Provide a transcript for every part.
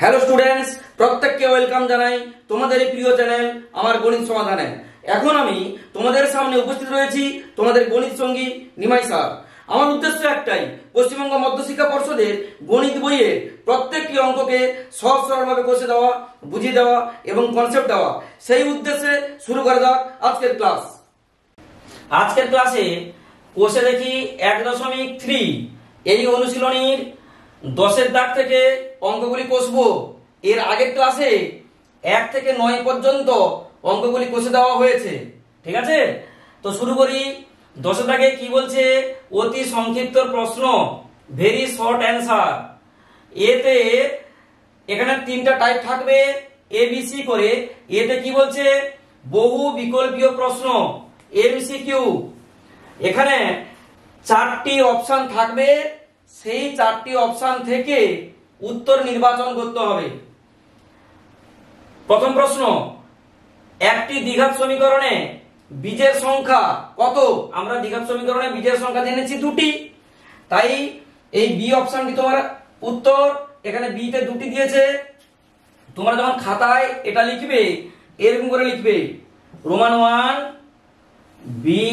Hello students, প্রত্যেককে welcome জানাই তোমাদের এই প্রিয় চ্যানেল আমার গণিত সমাধানে। এখন আমি তোমাদের সামনে উপস্থিত রয়েছি তোমাদের গণিত সঙ্গী নিমাই স্যার। আমার উদ্দেশ্য একটাই, পশ্চিমবঙ্গ মধ্যশিক্ষা পর্ষদের গণিত বইয়ের প্রত্যেকটি অঙ্ককে সহজ সরলভাবে কষে দেওয়া, বুঝিয়ে দেওয়া এবং কনসেপ্ট দেওয়া। সেই উদ্দেশ্যে শুরু করা যাক আজকের ক্লাস। আজকের ক্লাসে কষে দেখি 1.3 এই অনুশীলনীর 10-এর দাগ থেকে অঙ্কগুলি কষবো। এর আগের ক্লাসে 1 থেকে 9 পর্যন্ত অঙ্কগুলি কষে দেওয়া হয়েছে, ঠিক আছে? তো শুরু করি। 10-এর দাগে কি বলছে? অতি সংক্ষিপ্ত প্রশ্ন, ভেরি শর্ট অ্যান্সার। এতে এখানে 3টা টাইপ থাকবে এবিসি করে। এতে কি বলছে? বহু বিকল্পীয় প্রশ্ন, এমসিকিউ। এখানে 4টি অপশন থাকবে, সেই 4টি অপশন থেকে উত্তর নির্বাচন করতে হবে। প্রথম প্রশ্ন, একটি দ্বিঘাত সমীকরণে বীজের সংখ্যা কত? আমরা দ্বিঘাত সমীকরণে বীজের সংখ্যা জেনেছি 2টি, তাই এই বি অপশনটি তোমার উত্তর। এখানে বি তে 2টি দিয়েছে। তোমরা যখন খাতায় এটা লিখবে এরকম করে লিখবে, রোমান 1 বি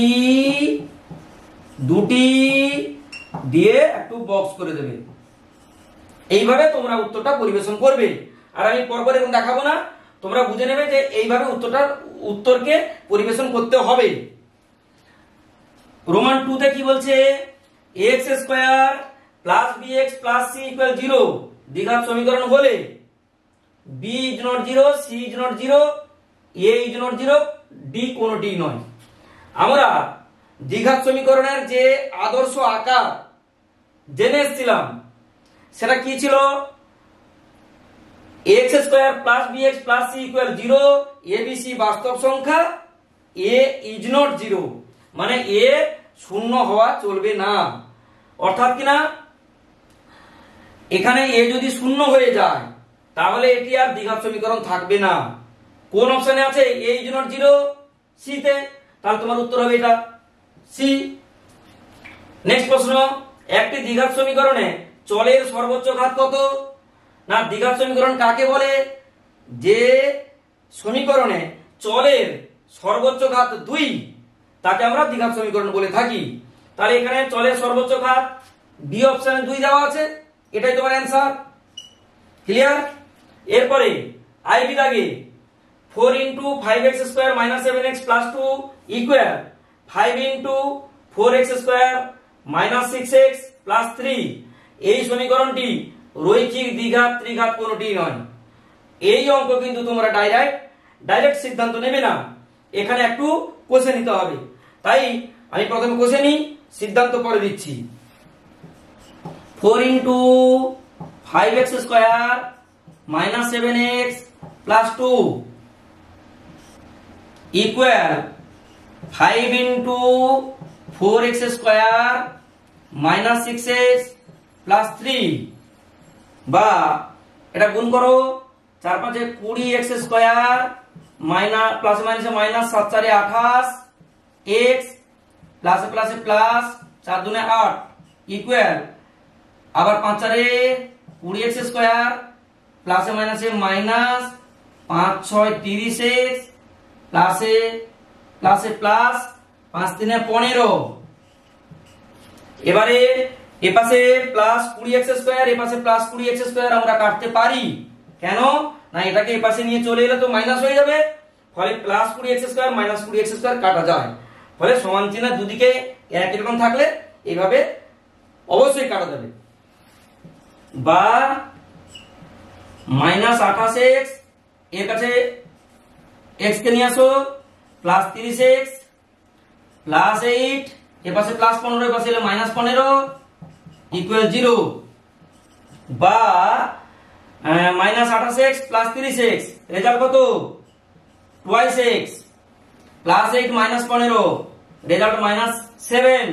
2টি দিয়ে একটু বক্স করে দেবে। এইভাবে তোমরা উত্তরটা পরিবেশন করবে। আর আমি পরপর এরকম দেখাবো না, তোমরা বুঝে নেবে যে এইভাবে উত্তরকে পরিবেশন করতে হবে। রোমান 2 তে কি বলছে? x square plus bx plus c equal 0 দ্বিঘাত সমীকরণ হলে b is not 0, c is not 0, a is not 0, d কোনটি নয়। আমরা দ্বিঘাত সমীকরণের যে আদর্শ আকার জেনে এসেছিলাম সেটা কি ছিল? x square plus bx plus c equal 0, abc বাস্তব সংখ্যা, a ইজ নট 0 মানে a শূন্য হওয়া চলবে না। অর্থাৎ কিনা এখানে a যদি শূন্য হয়ে যায় তাহলে এটি আর দ্বিঘাত সমীকরণ থাকবে না। কোন অপশনে আছে? a ইজ নট 0, c তে। তাহলে তোমার উত্তর হবে এটা সি। নেক্সট প্রশ্ন, একটি দ্বিঘাত সমীকরণে চলের সর্বোচ্চ ঘাত কত? না, দ্বিঘাত সমীকরণ কাকে বলে? যে সমীকরণে চলের সর্বোচ্চ ঘাত 2 তাকে আমরা দ্বিঘাত সমীকরণ বলে থাকি। তাহলে এখানে চলের সর্বোচ্চ ঘাত বি অপশনে 2 দেওয়া আছে, এটাই তোমার অ্যান্সার। ক্লিয়ার? এরপরে আইবি দাগে 4 into 5x square minus 7x plus 2 equal 5 into 4x square minus 6x plus 3। এই সমীকরণটি রৈখিক, দ্বিঘাত, ত্রিঘাত কোনটি নয়। এই অঙ্ক কিন্তু তোমরা ডাইরেক্ট সিদ্ধান্ত নেবে না, এখানে একটু কষে নিতে হবে। তাই আমি প্রথমে কষে নিই, সিদ্ধান্ত পরে দিচ্ছি। 4 into 5x square minus 7x plus 2 equal 5 into 4x square minus 6x plus 3, বা এটা গুণ করো 4 5 20x স্কয়ার মাইনাস প্লাস মাইনাসে মাইনাস 7 4 28 x প্লাসে প্লাসে প্লাস 4 2 8 ইকুয়াল আবার 5 4 20x স্কয়ার প্লাসে মাইনাসে মাইনাস 5 6 30x প্লাসে প্লাসে প্লাস 5 3 15। এবারে এপাশে প্লাস 20x স্কয়ার, এপাশে প্লাস 20x স্কয়ার আমরা কাটতে পারি। কেন? না, এটাকে এপাশে নিয়ে চলে এলে তো মাইনাস হয়ে যাবে, ফলে plus 20x square minus 20x square কাটা যায়। ফলে সমান চিহ্ন দুদিকে একই রকম থাকলে এইভাবে অবশ্যই কাটা যাবে। বা মাইনাস 28x, এর কাছে x কে নিয়ে আসো, প্লাস 30x প্লাস 8, এপাশে প্লাস 15, এপাশে এলে মাইনাস 15 ইকুয়াল 0। বা minus 28x plus 30x result কত? Twice x plus 8 minus 15 result minus 7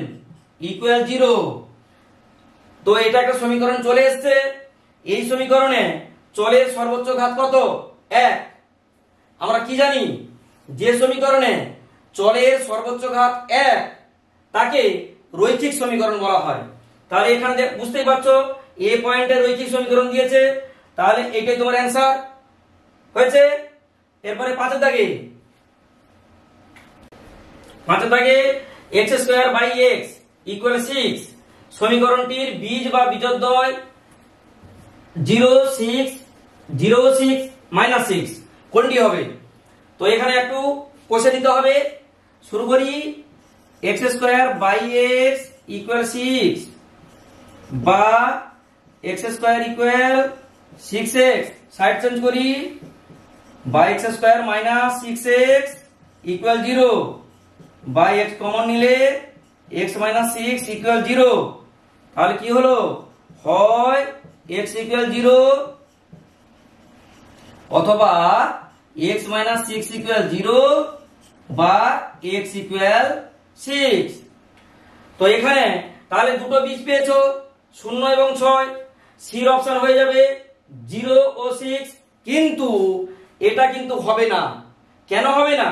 equal 0। তো এটা একটা সমীকরণ চলে এসেছে। এই সমীকরণে চলের সর্বোচ্চ ঘাত কত? 1। আমরা কি জানি? যে সমীকরণে চলের সর্বোচ্চ ঘাত 1 তাকে রৈখিক সমীকরণ বলা হয়। তাহলে এখানে বুঝতেই পারছো, এ পয়েন্টে রৈখিক সমীকরণ দিয়েছে, তাহলে এটাই তোমার অ্যান্সার হয়েছে। এরপরে পাঁচের দাগে x square by x equal 6 সমীকরণটির বীজ বা বিজোড়দ্বয় 0 6 0 6 -6 কোনটি হবে? তো এখানে একটু কষে দিতে হবে। শুরু করি, x square by x equal 6 বা x square equal 6x, side change করি, বা x square minus 6x equal 0, বা x কমন নিলে x মাইনাস 6 ইকুয়াল 0। তাহলে কি হলো? হয় x ইকুয়াল 0 অথবা x মাইনাস 6 ইকুয়াল 0 বা x ইকুয়াল 6। তো এখানে তাহলে দুটো বীজ পেয়েছো 0 এবং 6, সির অপশন হয়ে যাবে 0 ও 6। কিন্তু এটা কিন্তু হবে না। কেন হবে না?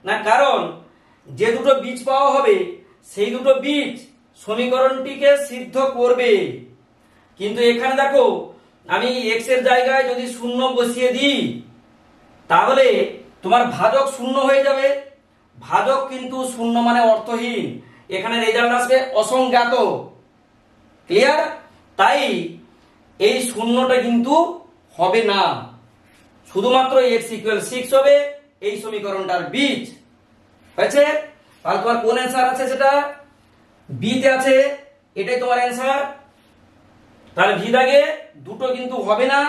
না, কারণ যে দুটো বীজ পাওয়া হবে সেই দুটো বীজ সমীকরণটিকে সিদ্ধ করবে। কিন্তু এখানে দেখো, আমি x এর জায়গায় যদি 0 বসিয়ে দিই তাহলে তোমার ভাজক 0 হয়ে যাবে। ভাজক কিন্তু 0 মানে অর্থহীন, এখানে রেজাল্ট আসবে অসংজ্ঞাত। ক্লিয়ার? তাই এই শূন্যটা কিন্তু হবে না, শুধুমাত্র x ইকুয়াল 6 হবে এই সমীকরণটার বীজ। হয়েছে? তাহলে তোমার কোন অ্যান্সার আছে? সেটা বি তে আছে, এটাই তোমার অ্যান্সার। তাহলে ভি দাগে দুটো কিন্তু হবে না,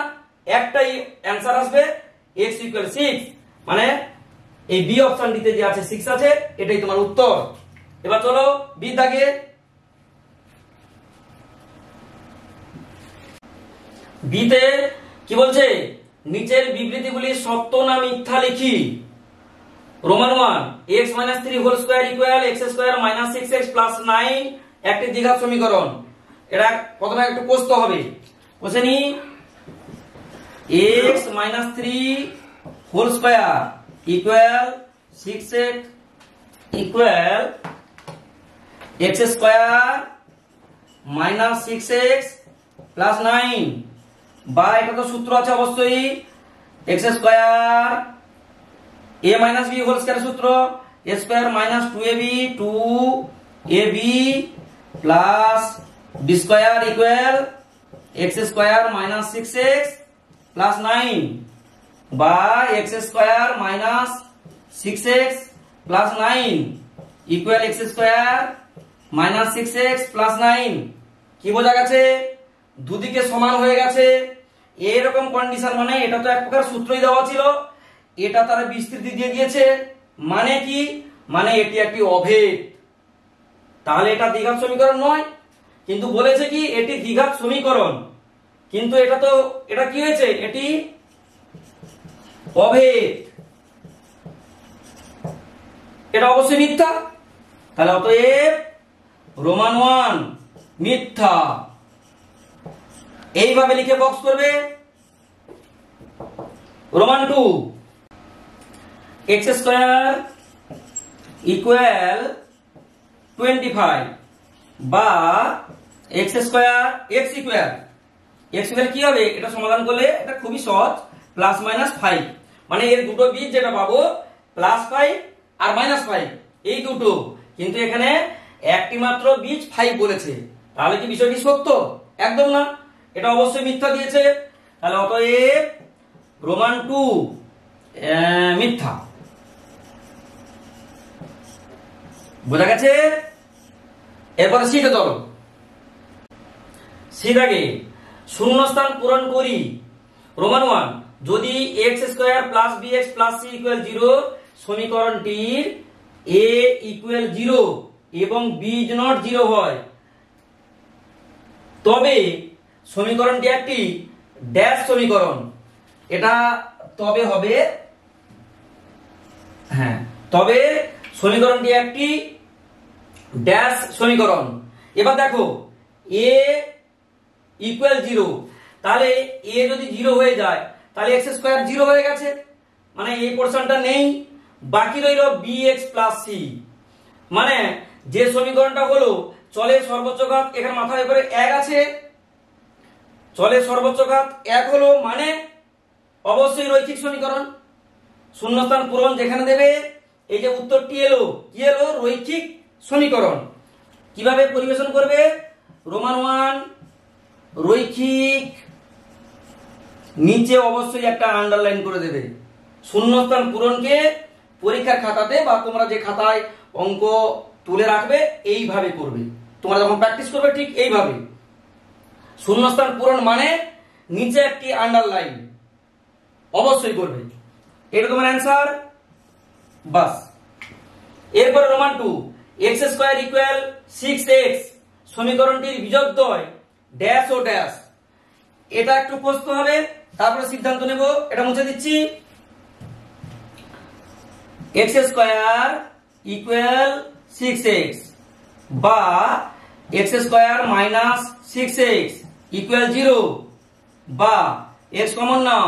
একটাই অ্যান্সার আসবে x ইকুয়াল 6, মানে এই বি অপশনটিতে যে আছে 6 আছে, এটাই তোমার উত্তর। এবার চলো বি দাগে। বিতে কি বলছে? নিচের বিবৃতিগুলি সত্য না মিথ্যা লিখি। Roman 1 x - 3 whole square equal x square - 6x + 9 একটি দ্বিঘাত সমীকরণ। এটা প্রথমে একটু কষতে হবে। কষে নি, x - 3 whole square equal 6x equal x square - 6x + 9, বা এটা তো সূত্র আছে অবশ্যই, x square a - b whole square সূত্র a square - 2ab 2ab plus b square equal x square - 6x + 9, বা x square - 6x + 9 equal x square - 6x + 9। কি বোঝা গেছে? দুদিকে সমান হয়ে গেছে। এরকম কন্ডিশন মানে এটা তো এক প্রকার সূত্রই দেওয়া ছিল, এটা তারা বিস্তৃতি দিয়ে দিয়েছে। মানে কি? মানে এটি একটি অভেদ। তাহলে এটা দ্বিঘাত সমীকরণ নয়, কিন্তু বলেছে কি এটি দ্বিঘাত সমীকরণ, কিন্তু এটা কি হয়েছে? এটি অভেদ। এটা অবশ্যই মিথ্যা। তাহলে অতএব রোমান 1 মিথ্যা। এইভাবে লিখে বক্স করবে। রোমান 2 x স্কয়ার ইকুয়াল 25, বা x স্কয়ার x ইকুয়াল কি হবে? এটা সমাধান করলে এটা খুবই সহজ, +-5, মানে এর দুটো বীজ যেটা পাবো +5 আর -5 এই দুটো, কিন্তু এখানে একটি মাত্র বীজ 5 বলেছে। তাহলে কি বিষয়টি সত্য? একদম না, এটা অবশ্যই মিথ্যা দিয়েছে। তাহলে অতএব রোমান 2 মিথ্যা। বোঝা গেছে? এরপরে সিটে চলো। সিটাকে শূন্যস্থান পূরণ করি। রোমান 1 যদি x square plus bx plus c equal 0 সমীকরণটির a ইকুয়াল 0 এবং b ইজ নট 0 হয়, তবে সমীকরণটি একটি ড্যাশ সমীকরণ। এটা তবে হবে, হ্যাঁ, তবে সমীকরণটি একটি ড্যাশ সমীকরণ। এবার দেখো a ইকুয়াল 0, তাহলে a যদি 0 হয়ে যায় তাহলে x স্কয়ার 0 হয়ে গেছে, মানে এই পোরশনটা নেই, বাকি রইল bx প্লাস c। মানে যে সমীকরণটা হলো চলের সর্বোচ্চ ঘাত, এখানে মাথায় করে 1 আছে, চলে সর্বোচ্চ ঘাত 1 হলো, মানে অবশ্যই রৈখিক সমীকরণ। শূন্যস্থান পূরণ যেখানে দেবে, এই যে উত্তরটি এলো, কি এলো? রৈখিক সমীকরণ। কিভাবে পরিবেশন করবে? রোমান 1 রৈখিক, নিচে অবশ্যই একটা আন্ডারলাইন করে দেবে। শূন্যস্থান পূরণকে পরীক্ষার খাতাতে বা তোমরা যে খাতায় অঙ্ক তুলে রাখবে এইভাবে করবে। তোমরা যখন প্র্যাকটিস করবে ঠিক এইভাবে। শূন্যস্থান পূরণ মানে নিচে একটি আন্ডারলাইন অবশ্যই করবে। এটা তোমার অ্যান্সার। বাস। এরপরে Roman 2 x square equal 6x, সমীকরণটির বিযোগদ্বয় ড্যাশ ও ড্যাশ। এটা একটু কষতে হবে, তারপরে সিদ্ধান্ত নেব। এটা মুছে দিচ্ছি। x স্কয়ার ইকুয়াল 6x বা x square minus 6x equal 0 বা x কমন নাও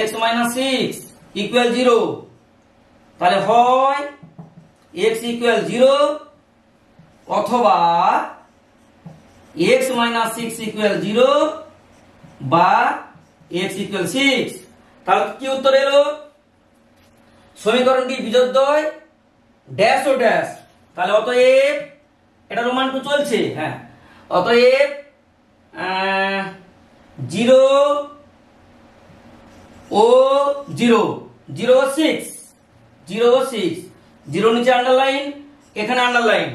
x মাইনাস 6 ইকুয়াল 0। তাহলে হয় x ইকুয়াল 0 অথবা x মাইনাস 6 ইকুয়াল 0 বা x ইকুয়াল 6। তাহলে কি উত্তর এলো? সমীকরণটি বিযোগদ্বয় ড্যাশ ও ড্যাশ। তাহলে অতএব, এটা রোমান 2 চলছে, হ্যাঁ, অতএব 0 ও 0, 0 ও 6, 0 ও 6, 0 নিচে আন্ডারলাইন, এখানে আন্ডারলাইন,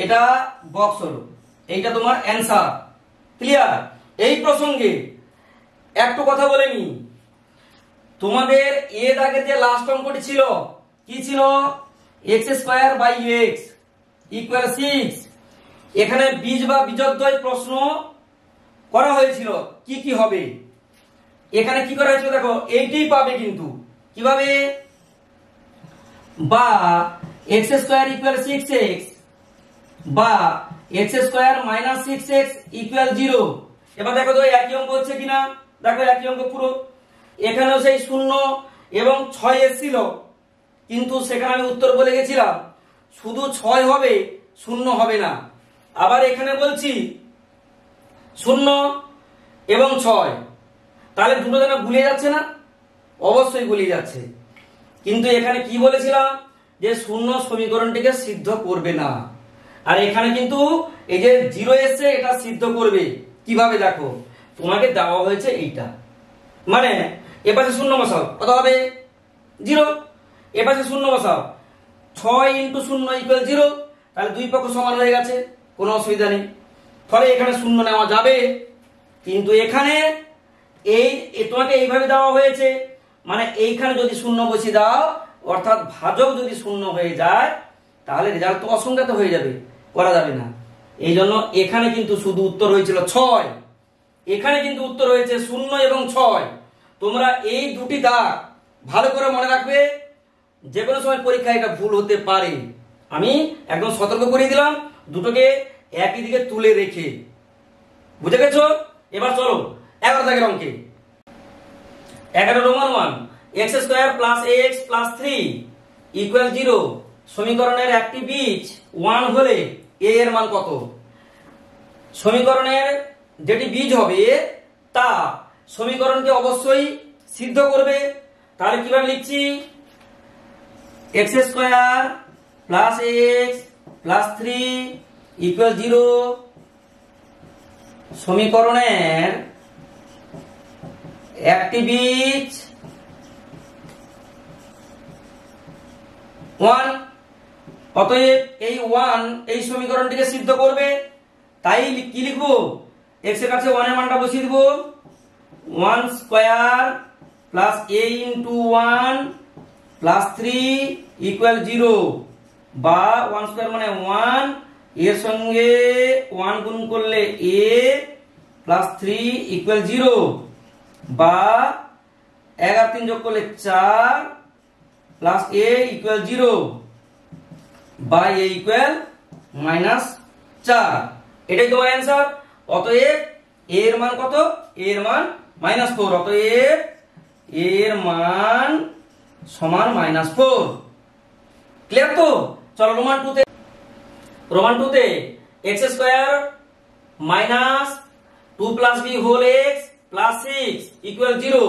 এটা বক্স হলো। এইটা তোমার অ্যান্সার। ক্লিয়ার? এই প্রসঙ্গে একটু কথা বলে নি। তোমাদের এর আগের যে লাস্ট অঙ্কটি ছিল, কি ছিল? x square by x equal 6। এখানে বীজ বা বিযোগদ্বয় প্রশ্ন করা হয়েছিল, কি কি হবে। এখানে কি করা হয়েছিল দেখো, এইটাই পাবে কিন্তু কিভাবে? বা x স্কয়ার ইকুয়াল 6x বা x square minus 6x equal 0। এবার দেখো তো একই অঙ্ক হচ্ছে কিনা। দেখো একই অঙ্ক পুরো। এখানেও সেই 0 এবং 6 এসেছিল, কিন্তু সেখানে আমি উত্তর বলে গেছিলাম শুধু 6 হবে, 0 হবে না। আবার এখানে বলছি 0 এবং 6, তাহলে দুটো যেন গুলিয়ে যাচ্ছে না? অবশ্যই গুলিয়ে যাচ্ছে। কিন্তু এখানে কি বলেছিলাম? যে 0 সমীকরণটিকে সিদ্ধ করবে না। আর এখানে কিন্তু এই যে 0 এসছে, এটা সিদ্ধ করবে। কিভাবে দেখো, তোমাকে দেওয়া হয়েছে এইটা, মানে এপাশে 0 বসাও, কত হবে? 0। এপাশে 0 বসাও, 6 ইন্টু 0 ইকুয়াল 0। তাহলে দুই পক্ষ সমান হয়ে গেছে, কোনো অসুবিধা নেই। ফলে এখানে 0 নেওয়া যাবে। কিন্তু এখানে তোমাকে এইভাবে দেওয়া হয়েছে, মানে এইখানে যদি 0 বসিয়ে দাও, অর্থাৎ ভাজক যদি 0 হয়ে যায়, তাহলে রেজাল্ট তো অসংখ্যাত হয়ে যাবে, করা যাবে না। এই জন্য এখানে কিন্তু শুধু উত্তর হয়েছিল 6, এখানে কিন্তু উত্তর হয়েছে 0 এবং 6। তোমরা এই দুটি দাগ ভালো করে মনে রাখবে। যে কোনো সময় পরীক্ষায় এটা ভুল হতে পারে, আমি একদম সতর্ক করে দিলাম, দুটোকে একই দিকে তুলে রেখে। বুঝে গেছো? এবার চলো 11 দাগের অঙ্কে। 11 Roman 1 x square plus ax plus 3 equal 0, সমীকরণের একটি বীজ 1 হলে a এর মান কত? সমীকরণের যেটি বীজ হবে তা সমীকরণকে অবশ্যই সিদ্ধ করবে। তাহলে কিভাবে লিখছি? x square plus ax plus 3 equal 0, সমীকরণের একটি বীজ 1। অতএব এই 1 এই সমীকরণটিকে সিদ্ধ করবে। তাই কি লিখবো? x এর কাছে 1 এর মানটা বসিয়ে দিব। 1 square plus a into 1 plus 3 equal 0 বা 1 স্কয়ার মানে 1, এর সঙ্গে 1 গুণ করলে a প্লাস 3 ইকুয়াল 0 বা 11 3 যোগ করলে 4 প্লাস a ইকুয়াল 0 বা a ইকুয়াল মাইনাস 4। এটাই তোমার অ্যান্সার। অতএব a এর মান কত? a এর মান -4। অতএব a এর মান সমান -4। ক্লিয়ার তো? চলো রোমান 2 তে x square minus 2 plus B whole x plus 6 equal 0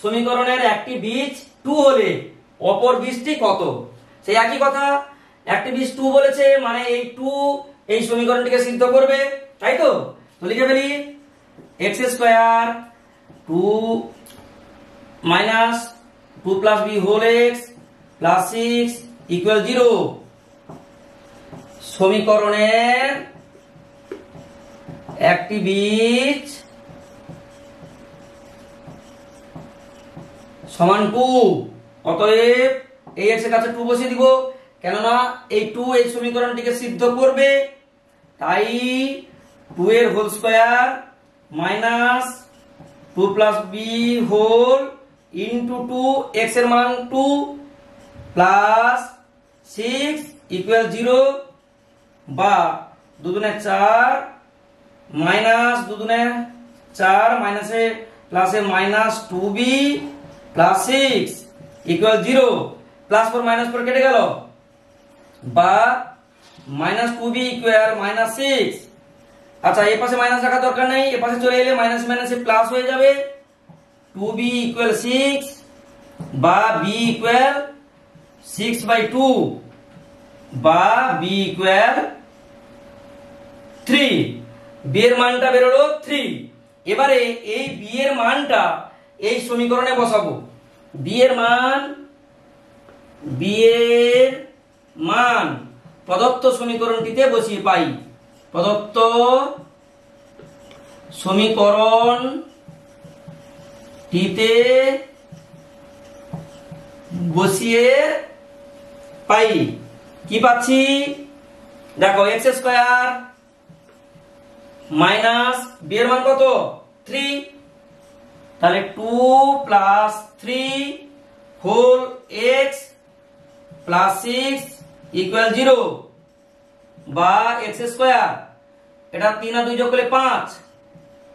সমীকরণের একটি বীজ 2 হলে অপর বীজটি কত? সেই একই কথা, একটি বীজ 2 বলেছে মানে এই 2 এই সমীকরণটিকে সিদ্ধ করবে, তাই তো? তো লিখে ফেলি x square 2 minus 2 plus B whole x plus 6 equal 0 সমীকরণের একটি বীজ সমান 2। অতএব এই x এর কাছে 2 বসিয়ে দিব, কেননা এই 2 এই সমীকরণটিকে সিদ্ধ করবে, তাই 2 এর whole square minus 2 plus B whole into 2 x এর মান 2 প্লাস 6 ইকুয়াল 0 বা 2 দুনে 4 মাইনাস 2 দুনে 4 মাইনাসে প্লাসে minus 2b plus 6 equal 0 plus 4 minus 4 কেটে গেল বা মাইনাস 2b ইকুয়াল মাইনাস 6। আচ্ছা এই পাশে মাইনাস রাখার দরকার নেই, এই পাশে চলে এলে মাইনাস মাইনাসে প্লাস হয়ে যাবে, 2b ইকুয়াল 6 বা b ইকুয়াল 6/2 বা b ইকুয়াল 3। b এর মানটা বেরোলো 3। এবারে এই b এর মানটা এই সমীকরণে বসাবো। b এর মান প্রদত্ত সমীকরণটিতে বসিয়ে পাই, প্রদত্ত সমীকরণটিতে বসিয়ে পাই। কি পাচ্ছি দেখো, এক্স স্কয়ার মাইনাস বি এর মান কত 3, তাহলে 2 plus 3 whole x plus 6 equal 0 বা এক্স স্কয়ার, এটা 3 আর 2 যোগ করলে 5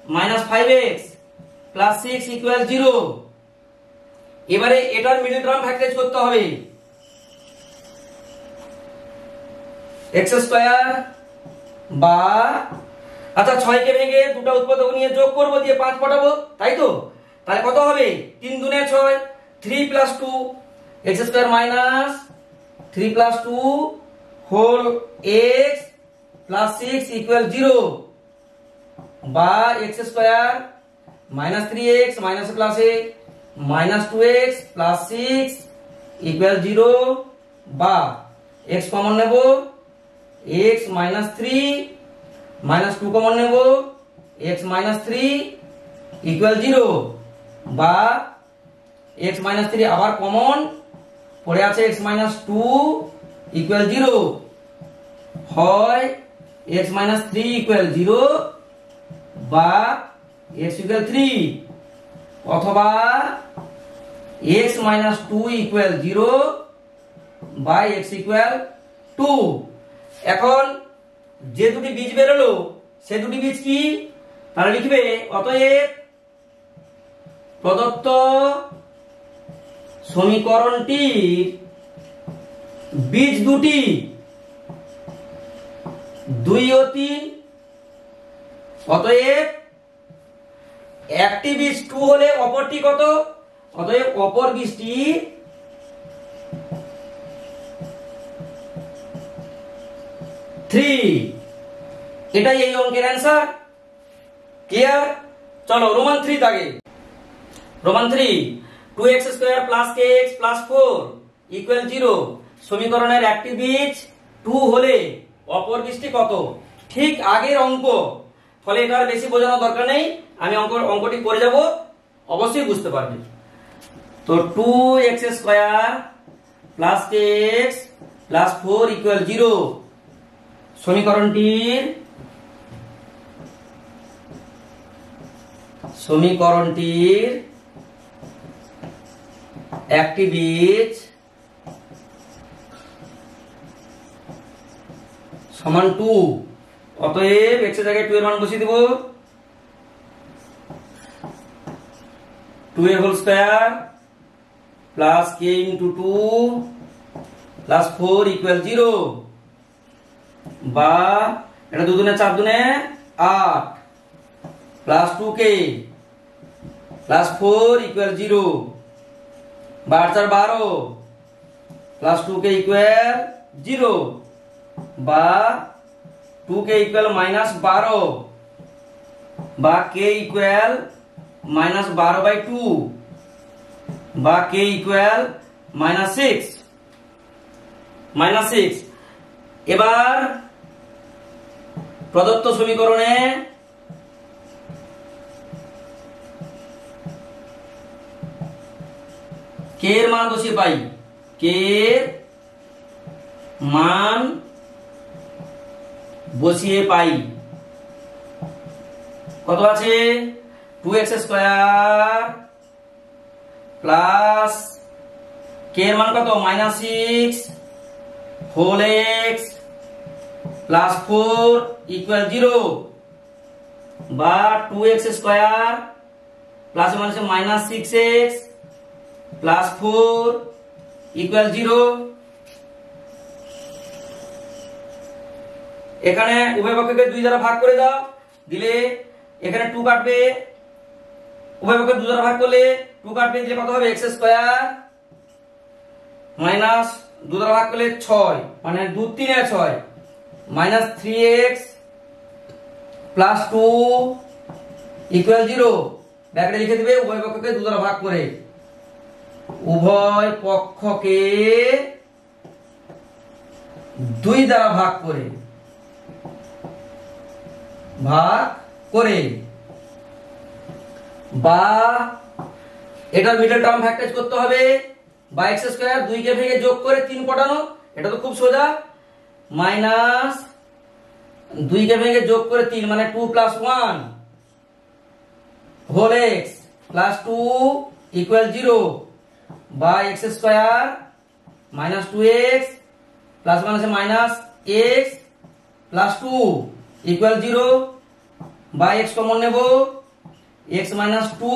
মাইনাস 5x প্লাস 6 ইকুয়াল 0। এবারে এটার মিডল টার্ম ফ্যাক্টরাইজ করতে হবে, এক্স স্কয়ার বা আচ্ছা 6 কে ভেঙে দুটো উৎপাদক নিয়ে যোগ করব, দিয়ে 5 পাঠাবো, তাই তো? তাহলে কত হবে 3 দুনে 6 3 plus 2 x square minus 3 plus 2 whole x plus 6 equal 0 বা x square minus 3x minus প্লাসে মাইনাস 2x প্লাস 6 ইকুয়াল 0 বা x কমন নেব x মাইনাস 3 মাইনাস 2 কমন নেব x মাইনাস 3 ইকুয়াল 0 বা x মাইনাস 3 আবার কমন পড়ে আছে x মাইনাস 2 ইকুয়াল 0, হয় x মাইনাস 3 ইকুয়াল 0 বা x ইকুয়াল 3 অথবা x মাইনাস 2 ইকুয়াল 0 বা x ইকুয়াল 2। এখন যে দুটি বীজ বেরোলো সে দুটি বীজ কি, তারা লিখবে অতএব প্রদত্ত সমীকরণটির বীজ দুটি 2 ও 3, অতএব একটি বীজ 2 হলে অপরটি কত, অতএব অপর বীজটি 3। এটাই এই অঙ্কের অ্যান্সার। ক্লিয়ার? চলো রোমান 3 দাগে, Roman 3 2x square plus kx plus 4 equal 0 সমীকরণের একটি বীজ 2 হলে অপর বীজটি কত? ঠিক আগের অঙ্ক, ফলে এটা আর বেশি বোঝানোর দরকার নেই, আমি অঙ্কটি করে যাব, অবশ্যই বুঝতে পারবে। তো 2x square plus kx plus 4 equal 0 সমীকরণটির একটি বীজ সমান 2। অতএব x এর জায়গায় 2 এর মান বসিয়ে দেব, 2 এর whole square plus k into 2 plus 4 equal 0 বা এটা 2 দুনে 4 দুনে 8 প্লাস 2k প্লাস 4 ইকুয়াল 0 বা 4 12 প্লাস 2k ইকুয়াল 0 বা 2k ইকুয়াল মাইনাস 12 বা k ইকুয়াল মাইনাস 12/2 বা k ইকুয়াল মাইনাস 6 এবার প্রদত্ত সমীকরণে k এর মান বসিয়ে পাই k এর মান বসিয়ে পাই কত আছে 2x স্কয়ার প্লাস k এর মান কত minus 6 whole x plus 4 equal 0 বা 2x স্কয়ার প্লাস মানে মাইনাস 6x প্লাস 4 ইকুয়াল 0। এখানে উভয় পক্ষকে 2 দ্বারা ভাগ করে দাও, দিলে এখানে 2 কাটবে, উভয় পক্ষকে 2 দ্বারা ভাগ করলে 2 কাটবে, দিলে কত হবে x স্কয়ার মাইনাস 2 দ্বারা ভাগ করলে 6 মানে 2 3 এ 6 মাইনাস 3x প্লাস 2 ইকুয়াল 0। ব্র্যাকেটে লিখে দিবে উভয় পক্ষকে 2 দ্বারা ভাগ করে, উভয় পক্ষকে 2 দ্বারা ভাগ করে বা এটার মিডল টার্ম ফ্যাক্টরাইজ করতে হবে বা x স্কয়ার 2 কে ভেঙে যোগ করে 3 পটানো, এটা তো খুব সোজা, মাইনাস 2 কে ভেঙে যোগ করে 3 মানে 2 plus 1 whole x plus 2 equal 0 বা x square minus 2x plus মানে মাইনাস x প্লাস 2 ইকুয়াল 0 বা x কমন নেব x minus 2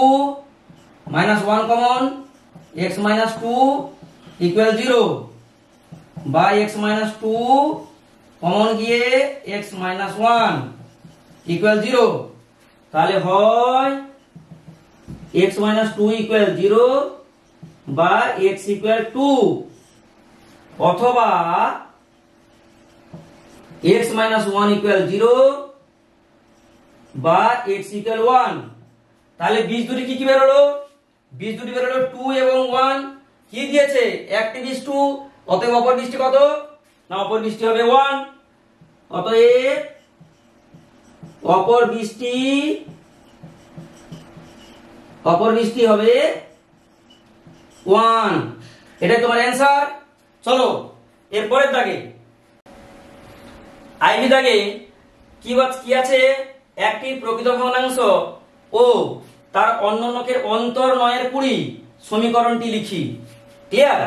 minus 1 common x minus 2 equal 0 বা x মাইনাস 2 কমন গিয়ে x মাইনাস 1 ইকুয়াল 0। তাহলে হয় x মাইনাস 2 ইকুয়াল 0 বা x equal 2 অথবা x মাইনাস 1 ইকুয়াল 0 বা x ইকুয়াল 1। তাহলে বীজ দুটি কি কি বেরোলো? বীজ দুটি বেরোলো 2 এবং 1। কি দিয়েছে? একটি বীজ 2, অতএব অপর বীজটি কত? না, অপর বীজটি হবে 1। অতএব অপর বীজটি হবে 1। এটাই তোমার অ্যান্সার। চলো এরপরের দাগে, আইভি দাগে কি আছে? একটি প্রকৃত ভগ্নাংশ ও তার অন্যকে অন্তর 9/20 সমীকরণটি লিখি। ক্লিয়ার?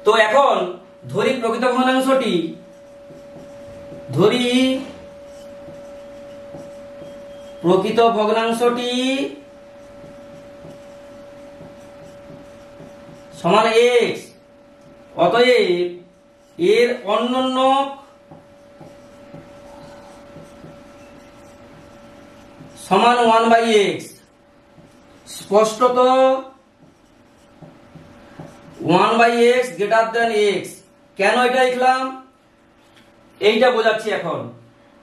তো এখন ধরি প্রকৃত ভগ্নাংশটি সমান x, অতএব এর অন্যন্য সমান 1/x। স্পষ্টত 1/x গ্রেটার দেন x। কেন এটা লিখলাম এইটা বোঝাচ্ছি এখন।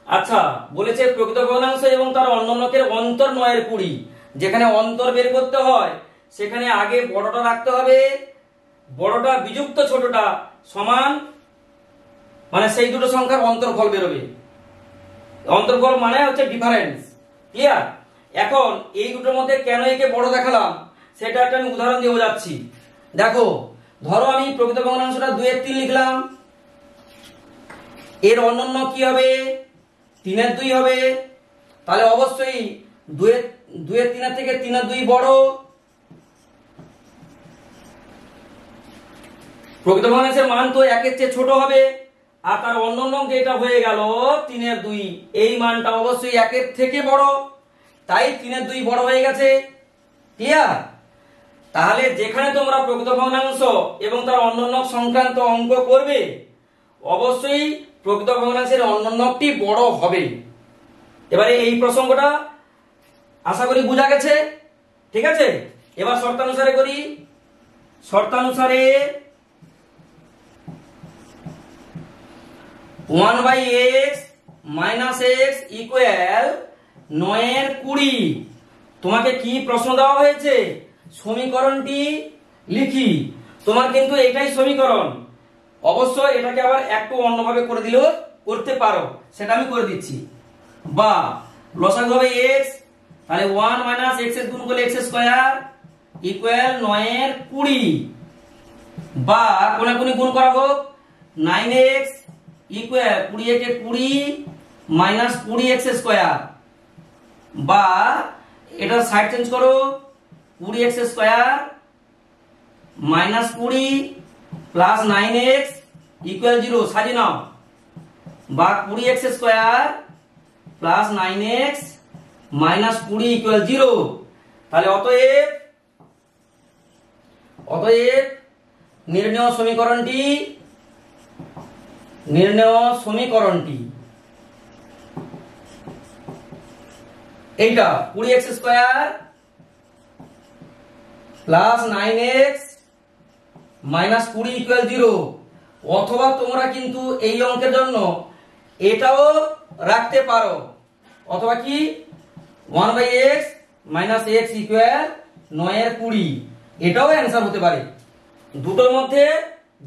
আচ্ছা, বলেছে প্রকৃত ভগ্নাংশ এবং তার অন্যকে অন্তর 9/20। যেখানে অন্তর বের করতে হয় সেখানে আগে বড়টা রাখতে হবে, বড়টা বিযুক্ত ছোটটা সমান, মানে সেই দুটো সংখ্যার অন্তর্ফল বেরোবে। অন্তর্ফল মানে হচ্ছে ডিফারেন্স। ক্লিয়ার? এখন এই দুটোর মধ্যে কেন একে বড় দেখালাম সেটা একটা আমি উদাহরণ দিয়ে বোঝাচ্ছি। দেখো, ধরো আমি প্রকৃত ভগ্নাংশটা 2/3 লিখলাম, এর অন্যন্য কি হবে? 3/2 হবে। তাহলে অবশ্যই 2/3 থেকে 3/2 বড়। প্রকৃত ভগ্নাংশের মান তো 1 এর চেয়ে ছোট হবে, আর তার অন্যন্য যেটা হয়ে গেল 3/2, এই মানটা অবশ্যই 1 এর থেকে বড়, তাই 3/2 বড় হয়ে গেছে। ক্লিয়ার? তাহলে যেখানে তোমরা প্রকৃত ভগ্নাংশ এবং তার অন্যন্য সংক্রান্ত অঙ্ক করবে অবশ্যই প্রকৃত ভগ্নাংশের অন্যন্যটি বড় হবে। এবারে এই প্রসঙ্গটা আশা করি বোঝা গেছে। ঠিক আছে, এবার শর্তানুসারে করি। শর্তানুসারে 1/x মাইনাস এক্স ইকুয়াল 9 এর 20। তোমাকে কি প্রশ্ন দেওয়া হয়েছে? সমীকরণটি লিখি। তোমার কিন্তু এটাই সমীকরণ। অবশ্য এটাকে আবার একটু অন্যভাবে করে দিলেও করতে পারো, সেটা আমি করে দিচ্ছি। বা লসাগু হবে x, তাহলে 1 মাইনাস x এর গুণ করলে x স্কয়ার ইকুয়াল 9 এর 20। বা কোনাকুনি গুণ করা হোক 9x ইকুয়াল 20 একে 20 মাইনাস 20x স্কয়ার। বা এটা সাইড চেঞ্জ করো 20x square minus 20 plus 9x equal 0 সাজিয়ে নাও। বা 20x square plus 9x minus 20 equal 0। তাহলে অতএব নির্ণেয় সমীকরণটি এইটা 20x square plus 9x minus 20 equal 0। অথবা তোমরা কিন্তু এই অঙ্কের জন্য এটাও রাখতে পারো, অথবা কি 1/x মাইনাস x ইকুয়াল 9 এর 20, এটাও অ্যান্সার হতে পারে। দুটোর মধ্যে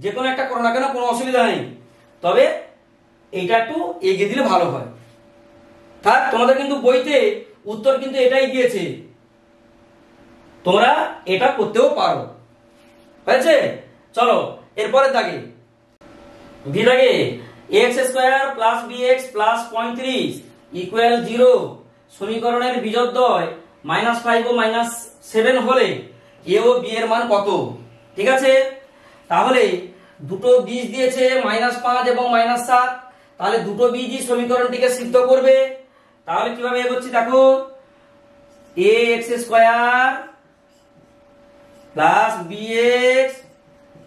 যে কোনো একটা করো না কেন, কোনো অসুবিধা নেই, তবে এইটা একটু এগিয়ে দিলে ভালো হয়। থাক, তোমাদের কিন্তু বইতে উত্তর কিন্তু এটাই দিয়েছে, তোমরা এটা করতেও পারো। হয়েছে? চলো এরপরের দাগে, ভি দাগে x square plus bx plus 35 equal 0 সমীকরণের বিজোড়দ্বয় -5 ও -7 হলে a ও b এর মান কত? ঠিক আছে, তাহলে দুটো বীজ দিয়েছে -5 এবং -7, তাহলে দুটো বীজই সমীকরণটিকে সিদ্ধ করবে। তাহলে কিভাবে এগোচ্ছি দেখো, ax square plus bx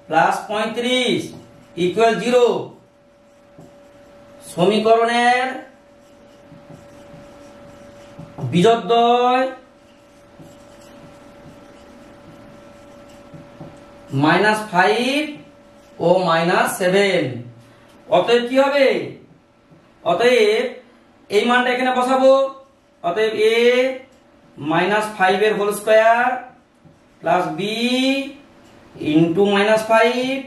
plus 35 equal 0 সমীকরণের বিজোড়দ্বয় -5 ও -7। অতএব কি হবে? অতএব এই মানটা এখানে বসাবো। অতএব a -5 এর whole square plus b into -5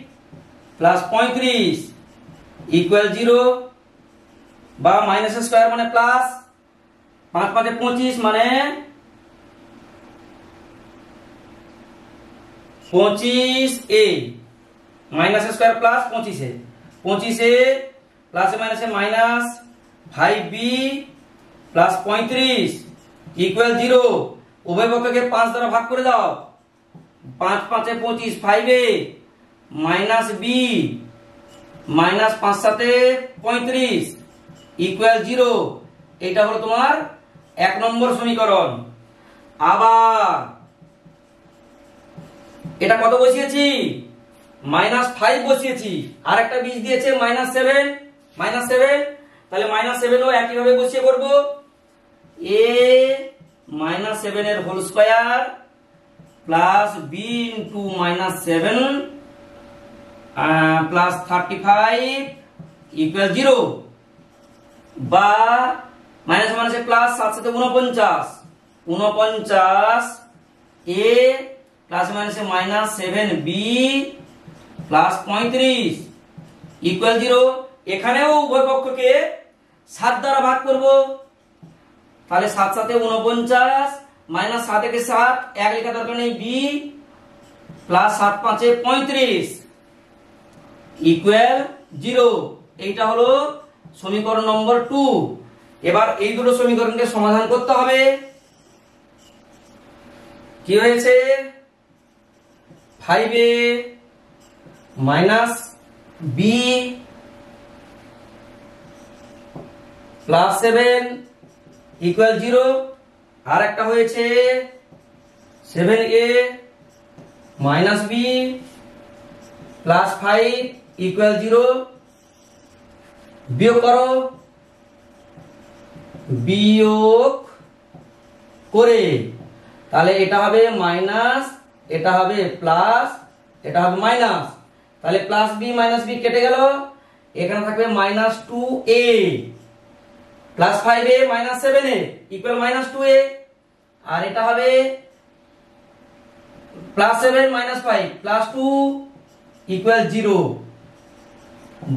plus 35 equal 0। বা মাইনাস স্কয়ার মানে প্লাস, 5 5 25 মানে 25a minus square plus 25a, 25a plus মাইনাসে মাইনাস 5b প্লাস 35 ইকুয়াল 0। উভয় পক্ষকে 5 দ্বারা ভাগ করে দাও। 5 5 25 5a minus b minus 5 7 35 equal 0। এটা হলো তোমার 1 নম্বর সমীকরণ। আবার এটা কত বসিয়েছি? -5 বসিয়েছি, আর একটা বীজ দিয়েছে -7, তাহলে -7 ও একই ভাবে বসিয়ে করব। a -7 এর whole square plus b into -7 plus 35 equal 0। বা মাইনাস মাইনাসে প্লাস, 7 7 49 a প্লাস মাইনাসে মাইনাস 7b প্লাস 35 ইকুয়াল 0। এখানেও উভয় পক্ষকে 7 দ্বারা ভাগ করব। তাহলে 7 7 49 মাইনাস 7 একে 7, 1 লেখা দরকার নেই, b প্লাস 7 5 35 ইকুয়াল 0। এইটা হলো সমীকরণ নম্বর 2। এবার এই দুটো সমীকরণকে সমাধান করতে হবে। কি হয়েছে? 5a minus b plus 7 equal 0। আর একটা হয়েছে 7a minus b plus 5 equal 0। বিয়োগ করো, বিয়োগ করে, তাহলে এটা হবে মাইনাস, এটা হবে প্লাস, এটা হবে মাইনাস, তাহলে প্লাস বি মাইনাস বি কেটে গেল, এখানে থাকবে minus 2a plus 5a minus 7a equal minus 2a, আর এটা হবে প্লাস 7 মাইনাস 5 প্লাস 2 ইকুয়াল 0,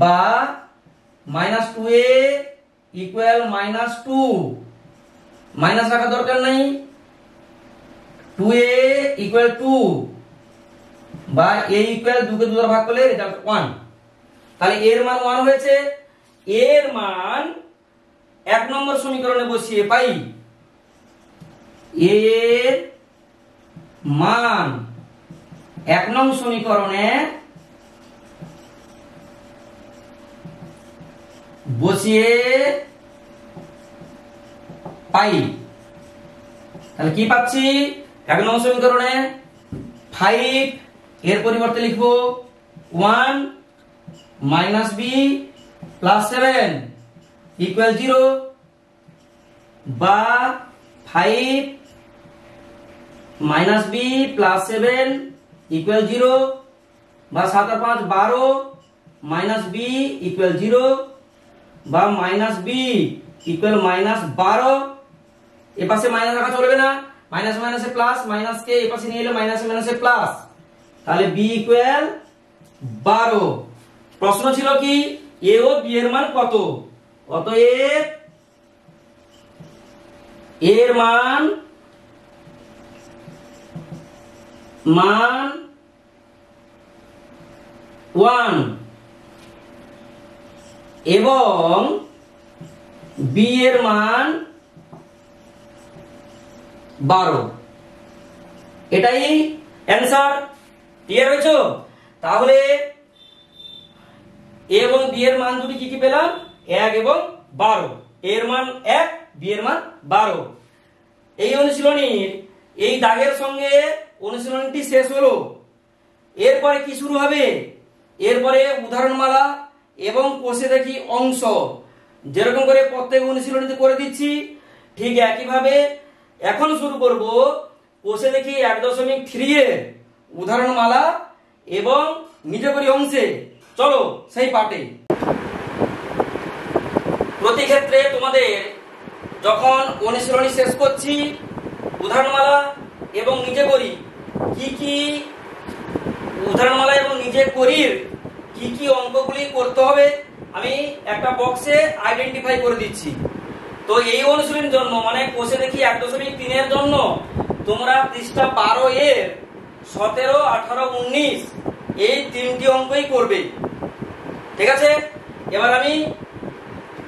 বা minus 2a equal minus 2, minus রাখার দরকার নাই, 2a ইকুয়াল 2, বা a ইকুয়াল 2 কে 2 দ্বারা ভাগ করলে রেজাল্ট 1। তাহলে এর মান 1 হয়েছে। এর মান 1 নম্বর সমীকরণে বসিয়ে পাই, এর মান 1 নং সমীকরণে বসিয়ে পাই। তাহলে কি পাচ্ছি? 1 নং সমীকরণে 5 এর পরিবর্তে লিখবো 1 মাইনাস বি প্লাস 7 ইকুয়াল 0, বা 5 মাইনাস বি প্লাস 7 ইকুয়াল 0, বা 7 আর 5 12 মাইনাস বি ইকুয়াল 0, বা মাইনাস বি ইকুয়াল মাইনাস 12। এ পাশে মাইনাস রাখা চলবে না, মাইনাস মাইনাসে প্লাস, মাইনাস কে এ পাশে নিয়ে এলে মাইনাসে মাইনাসে প্লাস, তাহলে বি ইকুয়াল 12। প্রশ্ন ছিল কি এ ও বি এর মান কত? অতএব এর মান 1 এবং বি এর মান 12, এটাই অ্যান্সার। ক্লিয়ার হয়েছে? তাহলে এ এবং বি এর মান দুটি কি কি পেলাম? 1 এবং 12। এর মান 1, বি এর মান 12। এই অনুশীলনীর এই দাগের সঙ্গে অনুশীলনীটি শেষ হলো। এরপরে কি শুরু হবে? এরপরে উদাহরণমালা এবং কষে দেখি অংশ, যেরকম করে প্রত্যেক অনুশীলনীতে করে দিচ্ছি ঠিক একইভাবে এখন শুরু করব কষে দেখি 1.3 এর উদাহরণমালা এবং নিজে করি অংশে। চলো সেই পাঠে। প্রতি ক্ষেত্রে তোমাদের যখন অনুশীলনী শেষ করছি উদাহরণমালা এবং নিজে করি কি কি উদাহরণমালা এবং নিজে করির কি কি অঙ্কগুলি করতে হবে আমি একটা বক্সে আইডেন্টিফাই করে দিচ্ছি। তো এই অনুশীলনের জন্য মানে কোষে দেখি 1.3 এর জন্য তোমরা পৃষ্ঠা 12 এর 17, 18, 19 এই তিনটি অঙ্কই করবে। ঠিক আছে? এবার আমি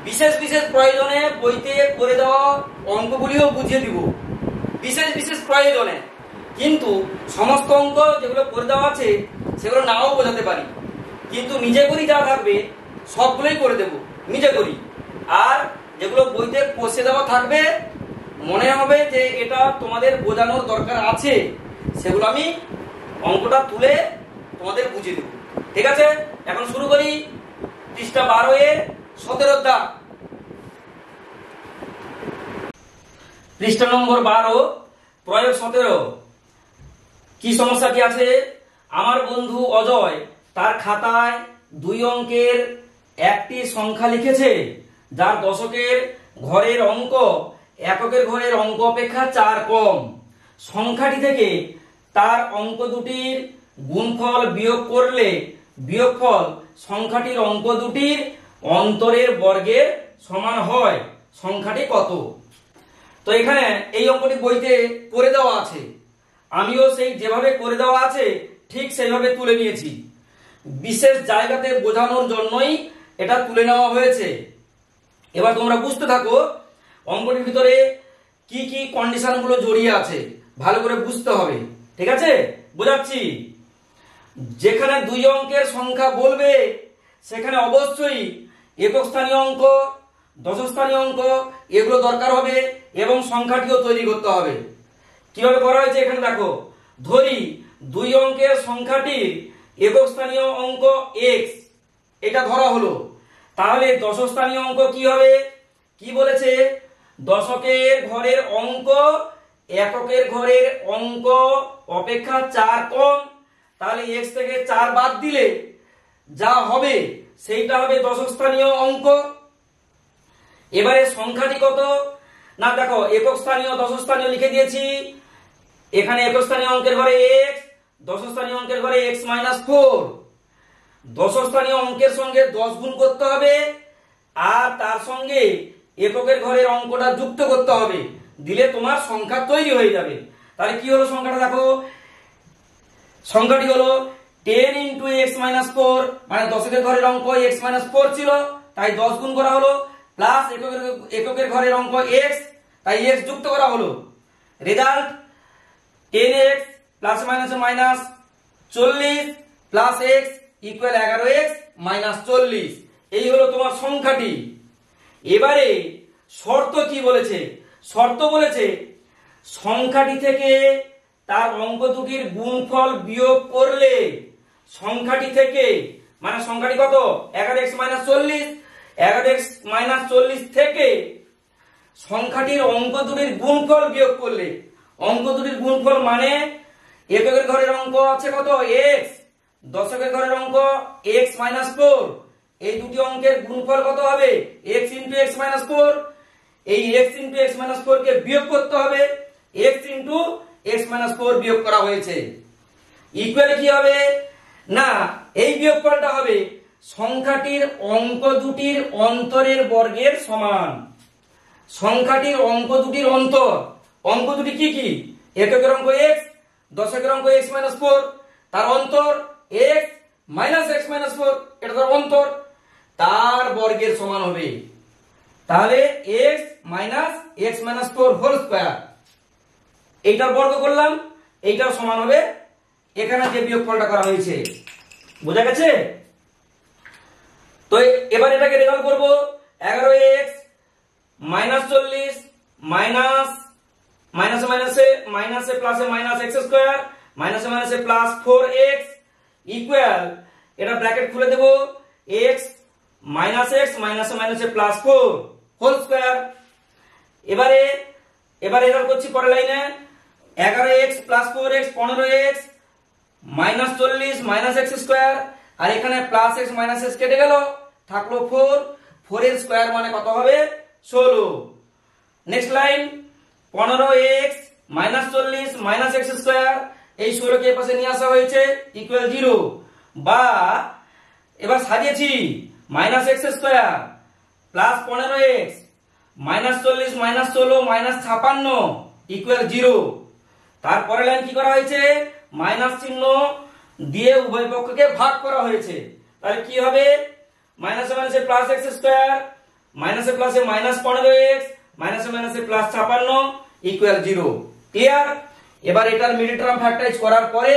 বিশেষ বিশেষ প্রয়োজনে বইতে করে দেওয়া অঙ্কগুলিও বুঝিয়ে দিব বিশেষ বিশেষ প্রয়োজনে, কিন্তু সমস্ত অঙ্ক যেগুলো করে দেওয়া আছে সেগুলো নাও বোঝাতে পারি, কিন্তু নিজে করি যা থাকবে সবগুলোই করে দেব নিজে করি। আর যেগুলো বইতে কষে দেওয়া থাকবে মনে হবে যে এটা তোমাদের বোঝানোর দরকার আছে, সেগুলো আমি অঙ্কটা তুলে তোমাদের বুঝিয়ে দেব। ঠিক আছে? এখন শুরু করি পৃষ্ঠা 12 এর 17 দাগ। পৃষ্ঠা নম্বর 12 প্রয়োগ 17। কি সমস্যাটি আছে? আমার বন্ধু অজয় তার খাতায় 2 অঙ্কের একটি সংখ্যা লিখেছে যার দশকের ঘরের অঙ্ক এককের ঘরের অঙ্ক অপেক্ষা 4 কম। সংখ্যাটি থেকে তার অঙ্ক দুটির গুণফল বিয়োগ করলে বিয়োগফল সংখ্যাটির অঙ্ক দুটির অন্তরের বর্গের সমান হয়। সংখ্যাটি কত? তো এখানে এই অঙ্কটি বইতে করে দেওয়া আছে, আমিও সেই যেভাবে করে দেওয়া আছে ঠিক সেইভাবে তুলে নিয়েছি। বিশেষ জায়গাতে বোঝানোর জন্যই এটা তুলে নেওয়া হয়েছে। এবার তোমরা বুঝতে থাকো অঙ্কটির ভিতরে কি কি কন্ডিশনগুলো জড়িয়ে আছে, ভালো করে বুঝতে হবে। ঠিক আছে? বোঝাচ্ছি। যেখানে 2 অঙ্কের সংখ্যা বলবে সেখানে অবশ্যই একক স্থানীয় অঙ্ক, দশক স্থানীয় অঙ্ক এগুলো দরকার হবে এবং সংখ্যাটিও তৈরি করতে হবে। কিভাবে করা হয়েছে এখানে দেখো। ধরি 2 অঙ্কের সংখ্যাটির একক স্থানীয় অঙ্ক x, এটা ধরা হলো। তাহলে দশক স্থানীয় অঙ্ক কি হবে? কি বলেছে? দশকের ঘরের অঙ্ক এককের ঘরের অঙ্ক অপেক্ষা 4 কম, তাহলে x থেকে 4 বাদ দিলে যা হবে সেইটা হবে দশক স্থানীয় অঙ্ক। এবারে সংখ্যাটি কত না দেখো, একক স্থানীয় দশক স্থানীয় লিখে দিয়েছি। এখানে একক স্থানীয় অঙ্কের ঘরে x, দশক স্থানীয় অঙ্কের ঘরে x - 4। দশক স্থানীয় অঙ্কের সঙ্গে 10 গুণ করতে হবে আর তার সঙ্গে এককের ঘরের অঙ্কটা যুক্ত করতে হবে, দিলে তোমার সংখ্যা তৈরি হয়ে যাবে। তাহলে কি হলো সংখ্যাটা দেখো, সংখ্যাটি হলো 10 × x - 4, মানে দশকের ঘরের অঙ্ক x - 4 ছিল, তাই 10 গুণ করা হলো, প্লাস এককের ঘরের অঙ্ক x, তাই x যুক্ত করা হলো। রেজাল্ট 10x প্লাস মাইনাসে minus 40 plus x equal 11x - 40। এই হলো তোমার সংখ্যাটি। এবারে শর্ত কি বলেছে, শর্ত বলেছে সংখ্যাটি থেকে তার অঙ্ক দুটির গুণফল বিয়োগ করলে সংখ্যাটি থেকে, মানে সংখ্যাটি কত 11x - 40, 11x - 40 থেকে সংখ্যাটির অঙ্ক দুটির গুণফল বিয়োগ করলে, অঙ্ক দুটির গুণফল মানে এককের ঘরের অঙ্ক আছে কত x, দশকের ঘরের অঙ্ক x - 4, এই দুটি অঙ্কের গুণফল কত হবে x × x - 4। এই x × x - 4 কে বিয়োগ করতে হবে, x × x - 4 বিয়োগ করা হয়েছে। ইকুয়াল কি হবে না, এই বিয়োগফলটা হবে সংখ্যাটির অঙ্ক দুটির অন্তরের বর্গের সমান। সংখ্যাটির অঙ্ক দুটির অন্তর, অঙ্ক দুটি কি কি, এককের অঙ্ক x, দশকের অঙ্ক x - 4, তার অন্তর x - x - 4, এটা তার অন্তর, তার বর্গের সমান হবে। তাহলে x - x - 4 হোল স্কয়ার, এইটার বর্গ করলাম, এইটার সমান হবে এখানে যে বিয়োগফলটা করা হয়েছে। বোঝা গেছে? তো এবার এটাকে রেজাল্ট করব, 11x - 40 মাইনাসে মাইনাসে প্লাসে -x², মাইনাসে প্লাস 4x ইকুয়াল, এটা ব্র্যাকেট খুলে দেব, x - x মাইনাসে প্লাস 4 হোল স্কয়ার। এবারে রেজাল্ট করছি পরের লাইনে, 11x plus 4x 15x -40 -x², আর এখানে প্লাস x মাইনাস x কেটে গেল, থাকলো 4, 4 এর স্কয়ার মানে কত হবে 16। নেক্সট লাইন 15x -40 -x², এই 16 কে পাশে নিয়ে আসা হয়েছে ইকুয়াল 0, বা এবার সাজিয়েছি -x² প্লাস 15x -40 -16 -56 ইকুয়াল 0। তারপরে লাইন কি করা হয়েছে, মাইনাস চিহ্ন দিয়ে উভয় পক্ষকে ভাগ করা হয়েছে, তাহলে কি হবে মাইনাসে মাইনাসে প্লাস x², মাইনাসে প্লাসে -15x মাইনাসে প্লাস 56 ইকুয়াল 0। ক্লিয়ার? এবার এটার মিডল টার্ম ফ্যাক্টরাইজ করার পরে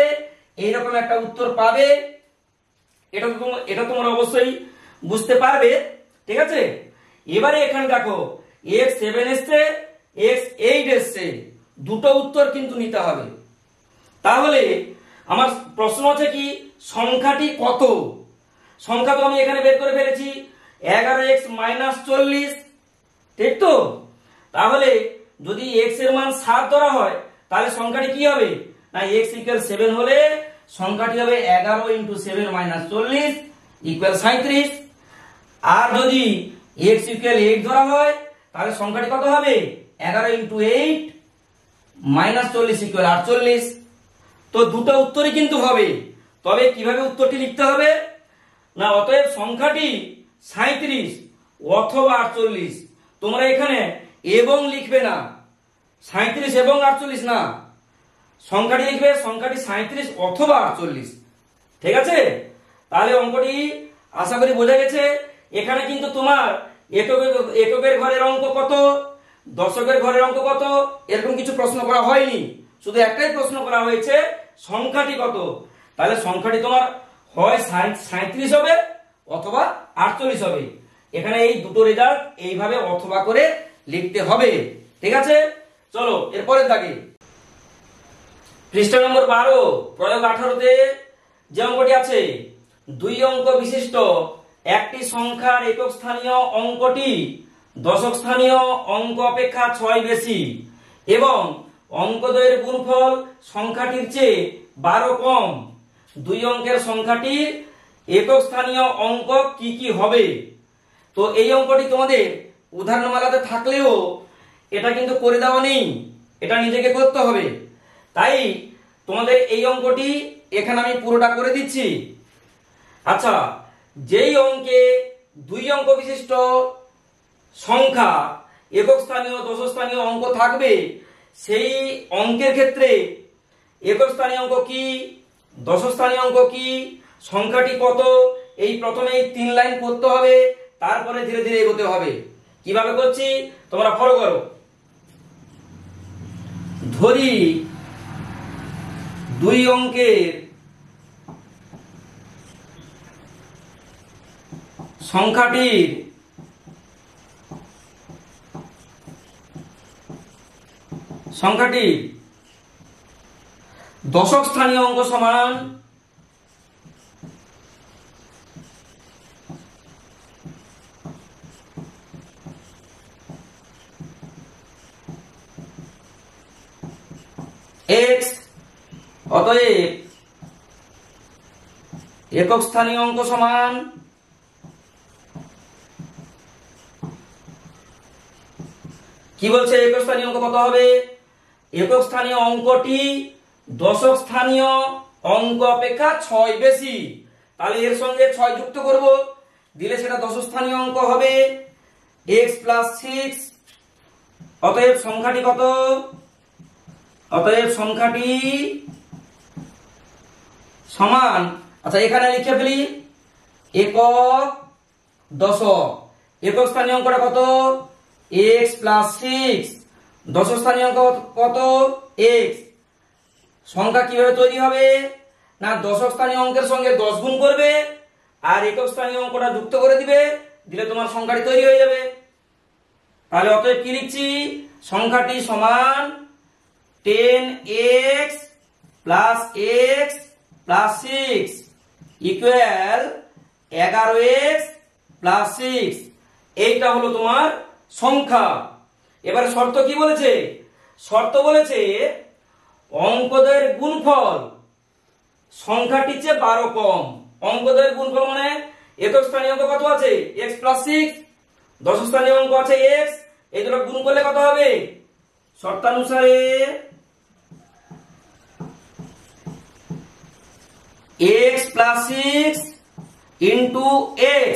এইরকম একটা উত্তর পাবে, এটা তোমরা অবশ্যই বুঝতে পারবে, ঠিক আছে? এবারে এখানে দেখো x 7 এসছে, x 8 এসছে, দুটো উত্তর কিন্তু নিতে হবে। তাহলে আমার প্রশ্ন আছে কি, সংখ্যাটি কত? সংখ্যা তো আমি এখানে বের করে ফেলেছি 11x - 40, ঠিক তো? তাহলে যদি x এর মান 7 ধরা হয় তাহলে সংখ্যাটি কি হবে না, x = 7 হলে সংখ্যাটি হবে 11 × 7 - 40 ইকুয়াল 37। আর যদি x = 8 ধরা হয় তাহলে সংখ্যাটি কত হবে 11 × 8 - 40 ইকুয়াল 48। তো দুটো উত্তরই কিন্তু হবে, তবে কিভাবে উত্তরটি লিখতে হবে না, অতএব সংখ্যাটি 37 অথবা 48। তোমরা এখানে এবং লিখবে না, 37 এবং 48 না, সংখ্যাটি লিখবে সংখ্যাটি 37 অথবা 48, ঠিক আছে? তাহলে অঙ্কটি আশা করি বোঝা গেছে। এখানে কিন্তু তোমার এককের ঘরের অঙ্ক কত, দশকের ঘরের অঙ্ক কত এরকম কিছু প্রশ্ন করা হয়নি, শুধু একটাই প্রশ্ন করা হয়েছে সংখ্যাটি কত। তাহলে সংখ্যাটি তোমার হয় 37 হবে অথবা 48 হবে। এখানে এই দুটো রেজাল্ট এইভাবে অথবা করে লিখতে হবে, ঠিক আছে? চলো এরপরের দাগে পৃষ্ঠা নম্বর 12 প্রয়োগ 18তে যে অঙ্কটি আছে, 2 অঙ্ক বিশিষ্ট একটি সংখ্যার একক স্থানীয় অঙ্কটি দশক স্থানীয় অঙ্ক অপেক্ষা 6 বেশি এবং অঙ্কদ্বয়ের গুণফল সংখ্যাটির চেয়ে 12 কম, দুই অঙ্কের সংখ্যাটির একক স্থানীয় অঙ্ক কি কি হবে। তো এই অঙ্কটি তোমাদের উদাহরণমালাতে থাকলেও এটা কিন্তু করে দেওয়া নেই, এটা নিজেকে করতে হবে। তাই তোমাদের এই অঙ্কটি এখানে আমি পুরোটা করে দিচ্ছি। আচ্ছা, যেই অঙ্কে দুই অঙ্ক বিশিষ্ট সংখ্যা একক স্থানীয় দশক স্থানীয় অঙ্ক থাকবে, সেই অঙ্কের ক্ষেত্রে একক স্থানীয় অঙ্ক কি, দশক স্থানীয় অঙ্ক কি, সংখ্যাটি কত, এই প্রথমেই 3 লাইন করতে হবে, তারপরে ধীরে ধীরে এগোতে হবে। কিভাবে করছি তোমরা ফলো করো। ধরি দুই অঙ্কের সংখ্যাটির দশক স্থানীয় অঙ্ক সমান x, অতএব একক স্থানীয় অঙ্ক সমান কি বলছে, একক স্থানীয় অঙ্ক কত হবে? একক স্থানীয় অঙ্কটি দশক স্থানীয় অঙ্ক অপেক্ষা 6 বেশি, তাহলে এর সঙ্গে 6 যুক্ত করব, দিলে সেটা দশক স্থানীয় অঙ্ক হবে x + 6। অতএব সংখ্যাটি কত? অতএব সংখ্যাটি সমান, আচ্ছা এখানে লিখে ফেলি একক দশক। একক স্থানীয় অঙ্কটা কত? x + 6। দশক স্থানীয় অঙ্ক কত? x। সংখ্যা কিভাবে তৈরি হবে না, দশক স্থানীয় অঙ্কের সঙ্গে 10 গুণ করবে আর একক স্থানীয় অঙ্কটা যুক্ত করে দিবে, দিলে তোমার সংখ্যাটি তৈরি হয়ে যাবে। তাহলে অতএব কি লিখছি, সংখ্যাটি সমান 10x + x + 6 ইকুয়াল 11x + 6। এইটা হলো তোমার সংখ্যা। এবারে শর্ত কি বলেছে? শর্ত বলেছে অঙ্কদ্বয়ের গুণফল সংখ্যাটির চেয়ে 12 কম। অঙ্কদ্বয়ের গুণফল মানে একক স্থানীয় অঙ্ক কত আছে? x + 6, দশক স্থানীয় অঙ্ক আছে x, এই দুটো গুণ করলে কত হবে? শর্তানুসারে x + 6 ইনটু x,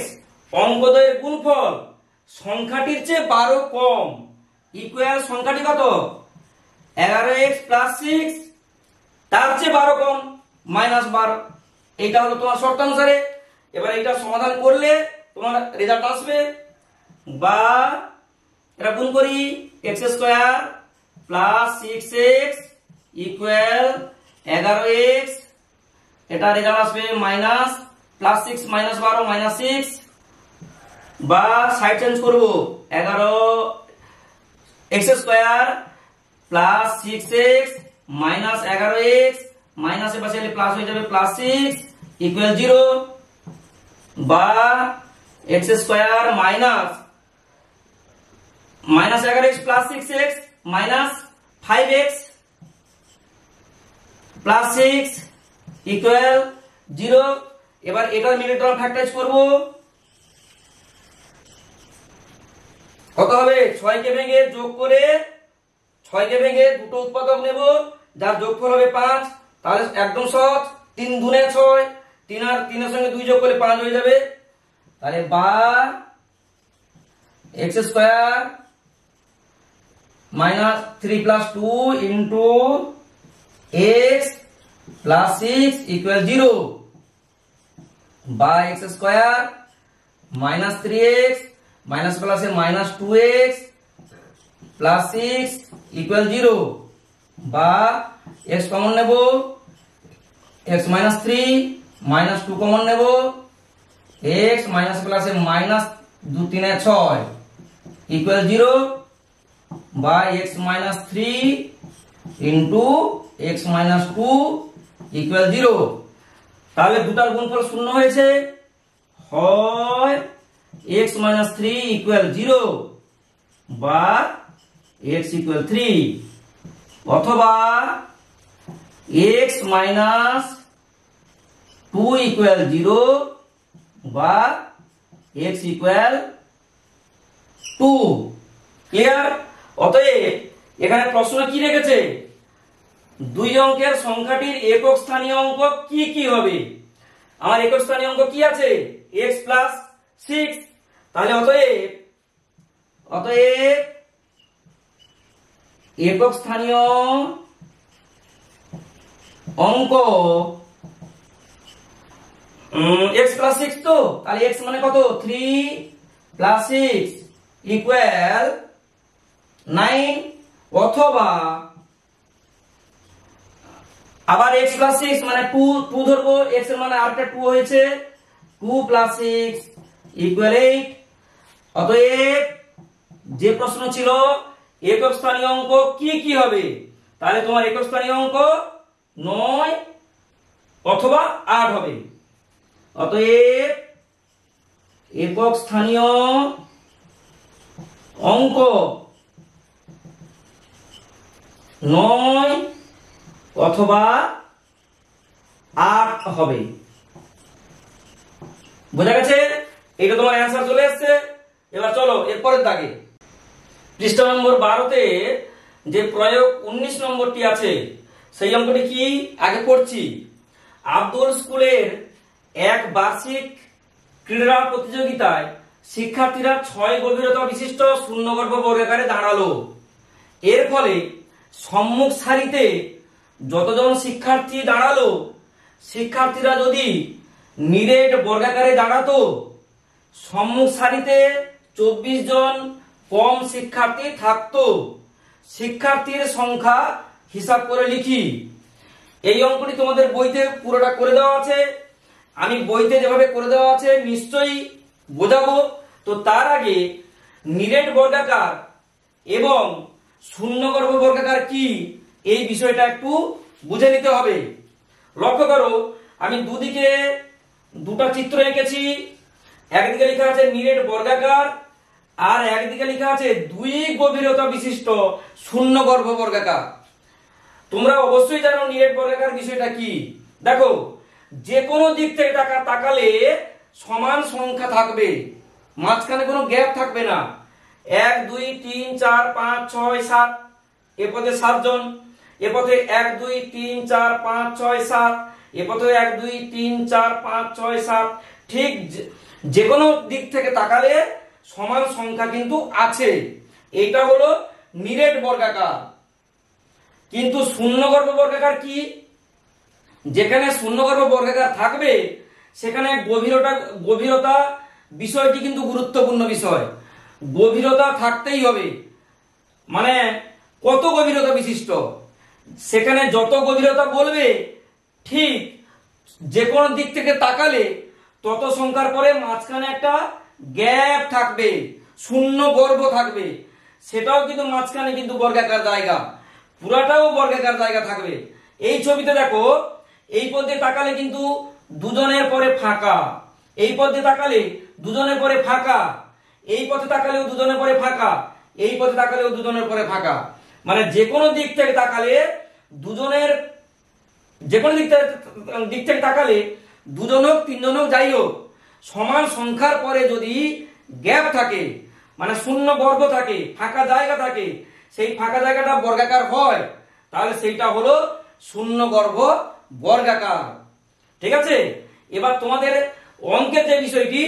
অঙ্কদ্বয়ের গুণফল সংখ্যাটির চেয়ে 12 কম ইকুয়াল সংখ্যাটি কত? 11x + 6 তার চেয়ে 12 কম -12। এইটা হলো তোমার শর্তানুসারে। এবার এটা সমাধান করলে তোমার রেজাল্ট আসবে। বা এটা গুণ করি, x² + 6x ইকুয়াল 11x, এটা রেজাল্ট আসবে -+6 -12 -6। বা সাইড চেঞ্জ করব, 11x² + 6x -11x, মাইনাসের পাশে এলে প্লাস হয়ে যাবে +6 ইকুয়াল 0। বা x² - 11x + 6x -5x + 6 equal 0। এবার এটার মিডল টার্ম ফ্যাক্টরাইজ করব, কত হবে? 6 কে ভেঙে যোগ করে 6 কে ভেঙে দুটো উৎপাদক নেব, যার যোগফল হবে 5। তাহলে একদম সহজ, 3 দুনে 6, 3 আর 3 এর সঙ্গে 2 যোগ করলে 5 হয়ে যাবে। তাহলে বা x² - 3 + 2 ইনটু x + 6 ইকুয়াল 0। বা x² - 3x মাইনাস প্লাসে -2x + 6 ইকুয়াল 0। বা x কমন নেব, x - 3 -2 কমন নেব, x মাইনাস প্লাসে -2 3 6 ইকুয়াল 0। বা x - 3 ইনটু x - 2 ইকুয়াল 0। তাহলে দুটার গুণফল শূন্য হয়েছে, হয় x - 3 ইকুয়াল 0 বা x ইকুয়াল 3। অথবা x মাইনাস 2 ইকুয়াল 0 বা x ইকুয়াল 2। ক্লিয়ার? অতএব এখানে প্রশ্ন কি রেখেছে, দুই অঙ্কের সংখ্যাটির একক স্থানীয় অঙ্ক কি কি হবে। আমার একক স্থানীয় অঙ্ক কি আছে, x প্লাস 6। তাহলে অতএব একক স্থানীয় অঙ্ক x প্লাস 6, তো তাহলে x মানে কত, 3 প্লাস 6 ইকুয়াল 9, অথবা আবার x প্লাস 6 মানে 2 ধরবো, x এর মানে আরেকটা 2 হয়েছে, 2 প্লাস 6 ইকুয়াল 8। অতএব যে প্রশ্ন ছিল একক স্থানীয় অঙ্ক কি কি হবে, তাহলে তোমার একক স্থানীয় অঙ্ক 9 অথবা 8 হবে। অতএব একক স্থানীয় অঙ্ক 9 অথবা 8 হবে। বোঝা গেছে? এটা তোমার অ্যান্সার চলে আসছে। এবার চলো এরপরের দাগে, পৃষ্ঠা নম্বর 12তে যে প্রয়োগ 19 নম্বরটি আছে সেই অঙ্কটি কি আগে পড়ছি। আব্দুল স্কুলের এক বার্ষিক ক্রীড়া প্রতিযোগিতায় শিক্ষার্থীরা 6 গভীরতা বিশিষ্ট শূন্যগর্ভ বর্গাকারে দাঁড়ালো। এর ফলে সম্মুখ সারিতে যতজন শিক্ষার্থী দাঁড়ালো, শিক্ষার্থীরা যদি নিরেট বর্গাকারে দাঁড়াতো, সম্মুখ সারিতে 24 জন কম শিক্ষার্থী থাকতো। শিক্ষার্থীর সংখ্যা হিসাব করে লিখি। এই অঙ্কটি তোমাদের বইতে পুরোটা করে দেওয়া আছে, আমি বইতে যেভাবে করে দেওয়া আছে নিশ্চয়ই বোঝাবো। তো তার আগে নিরেট বর্গাকার এবং শূন্যগর্ভ বর্গাকার কি, এই বিষয়টা একটু বুঝে নিতে হবে। লক্ষ্য করো, আমি দুদিকে দুটা চিত্র এঁকেছি। একদিকে লেখা আছে নিরেট বর্গাকার, আর একদিকে লেখা আছে 2 গভীরতা বিশিষ্ট শূন্যগর্ভ বর্গাকার। তোমরা অবশ্যই জানো নিরেট বর্গাকার বিষয়টা কি। দেখো, যে কোনো দিক থেকে তাকালে সমান সংখ্যা থাকবে, মাঝখানে কোনো গ্যাপ থাকবে না। 1 2 3 4 5 6 7, এ পথে 7 জন, এ পথে 1 2 3 4 5 6 7, এ পথে 1 2 3 4 5 6 7। ঠিক যে কোনো দিক থেকে তাকালে সমান সংখ্যা কিন্তু আছে। এটা হলো নিরেট বর্গাকার। কিন্তু শূন্যগর্ভ বর্গাকার কি, যেখানে শূন্যগর্ভ বর্গাকার থাকবে সেখানে গভীরতা বিষয়টি কিন্তু গুরুত্বপূর্ণ বিষয়। গভীরতা থাকতেই হবে, মানে কত গভীরতা বিশিষ্ট, সেখানে যত গভীরতা বলবে ঠিক যে কোনো দিক থেকে তাকালে তত সংখ্যার পরে মাঝখানে একটা গ্যাপ থাকবে, শূন্য গর্ভ থাকবে, সেটাও কিন্তু মাঝখানে কিন্তু বর্গাকার জায়গা, পুরাটাও বর্গাকার জায়গা থাকবে। এই ছবিতে দেখো, এই পথে তাকালে কিন্তু দুজনের পরে ফাঁকা, এই পথে তাকালে দুজনের পরে ফাঁকা, এই পথে তাকালেও দুজনের পরে ফাঁকা, এই পথে তাকালেও দুজনের পরে ফাঁকা। মানে যে কোনো দিক থেকে তাকালে দুজনের, যে কোনো দিক থেকে তাকালে দুজন হোক 3 জন হোক যাই হোক, সমান সংখ্যার পরে যদি গ্যাপ থাকে, মানে শূন্য গর্ভ থাকে, ফাঁকা জায়গা থাকে, সেই ফাঁকা জায়গাটা বর্গাকার হয়, তাহলে সেইটা হলো শূন্যগর্ভ বর্গাকার। ঠিক আছে? এবার তোমাদের অঙ্কের যে বিষয়টি,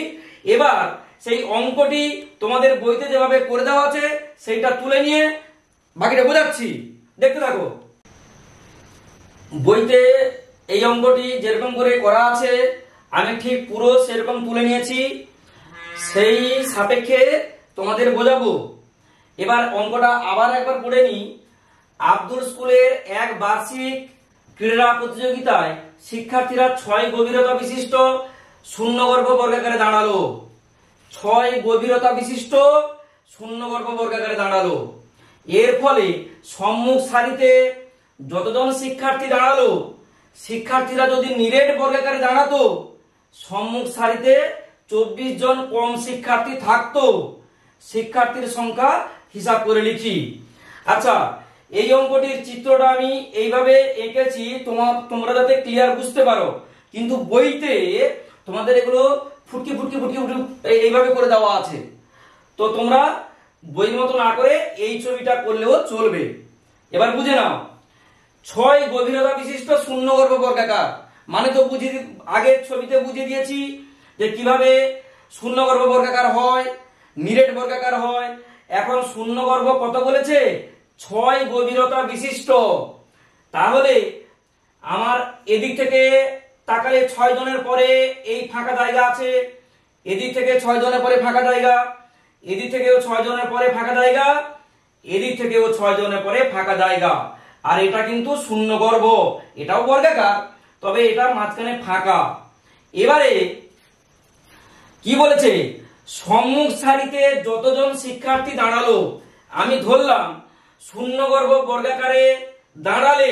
এবার সেই অঙ্কটি তোমাদের বইতে যেভাবে করে দেওয়া আছে সেইটা তুলে নিয়ে বাকিটা বোঝাচ্ছি, দেখতে থাকো। বইতে এই অঙ্কটি যেরকম করে করা আছে আমি ঠিক পুরো সেরকম তুলে নিয়েছি, সেই সাপেক্ষে তোমাদের বোঝাবো। এবার অঙ্কটা আবার একবার পড়ে নি। আব্দুল স্কুলের এক বার্ষিক ক্রীড়া প্রতিযোগিতায় শিক্ষার্থীরা 6 গভীরতা বিশিষ্ট শূন্যগর্ভ বর্গাকারে দাঁড়ালো। 6 গভীরতা বিশিষ্ট শূন্যগর্ভ বর্গাকারে দাঁড়ালো। এর ফলে সম্মুখ সারিতে যতজন শিক্ষার্থী দাঁড়ালো, শিক্ষার্থীরা যদি নিরেট বর্গাকারে দাঁড়াতো, সম্মুখ সারিতে 24 জন কম শিক্ষার্থী থাকতো। শিক্ষার্থীর সংখ্যা হিসাব করে লিখি। আচ্ছা, এই অঙ্কটির চিত্রটা আমি এইভাবে এঁকেছি তোমরা যাতে ক্লিয়ার বুঝতে পারো, কিন্তু বইতে তোমাদের এগুলো ফুটকি ফুটকি ফুটকি এইভাবে করে দেওয়া আছে। তো তোমরা বইয়ের মতো না করে এই ছবিটা করলেও চলবে। এবার বুঝে নাও, 6 গভীরতা বিশিষ্ট শূন্যগর্ভ বর্গাকার মানে তো আগের ছবিতে বুঝিয়ে দিয়েছি যে কিভাবে শূন্যগর্ভ বর্গাকার হয়, নিরেট বর্গাকার হয়। এখন শূন্যগর্ভ কত বলেছে? 6 গভীরতা বিশিষ্ট। তাহলে আমার এদিক থেকে তাকালে 6 জনের পরে এই ফাঁকা জায়গা আছে, এদিক থেকে 6 জনের পরে ফাঁকা জায়গা, এদিক থেকেও 6 জনের পরে ফাঁকা জায়গা, এদিক থেকেও 6 জনের পরে ফাঁকা জায়গা। আর এটা কিন্তু শূন্যগর্ভ, এটাও বর্গাকার, তবে এটা মাঝখানে ফাঁকা। এবারে কি বলেছে? সম্মুখ সারিতে যতজন শিক্ষার্থী দাঁড়ালো, আমি ধরলাম শূন্যগর্ভ বর্গাকারে দাঁড়ালে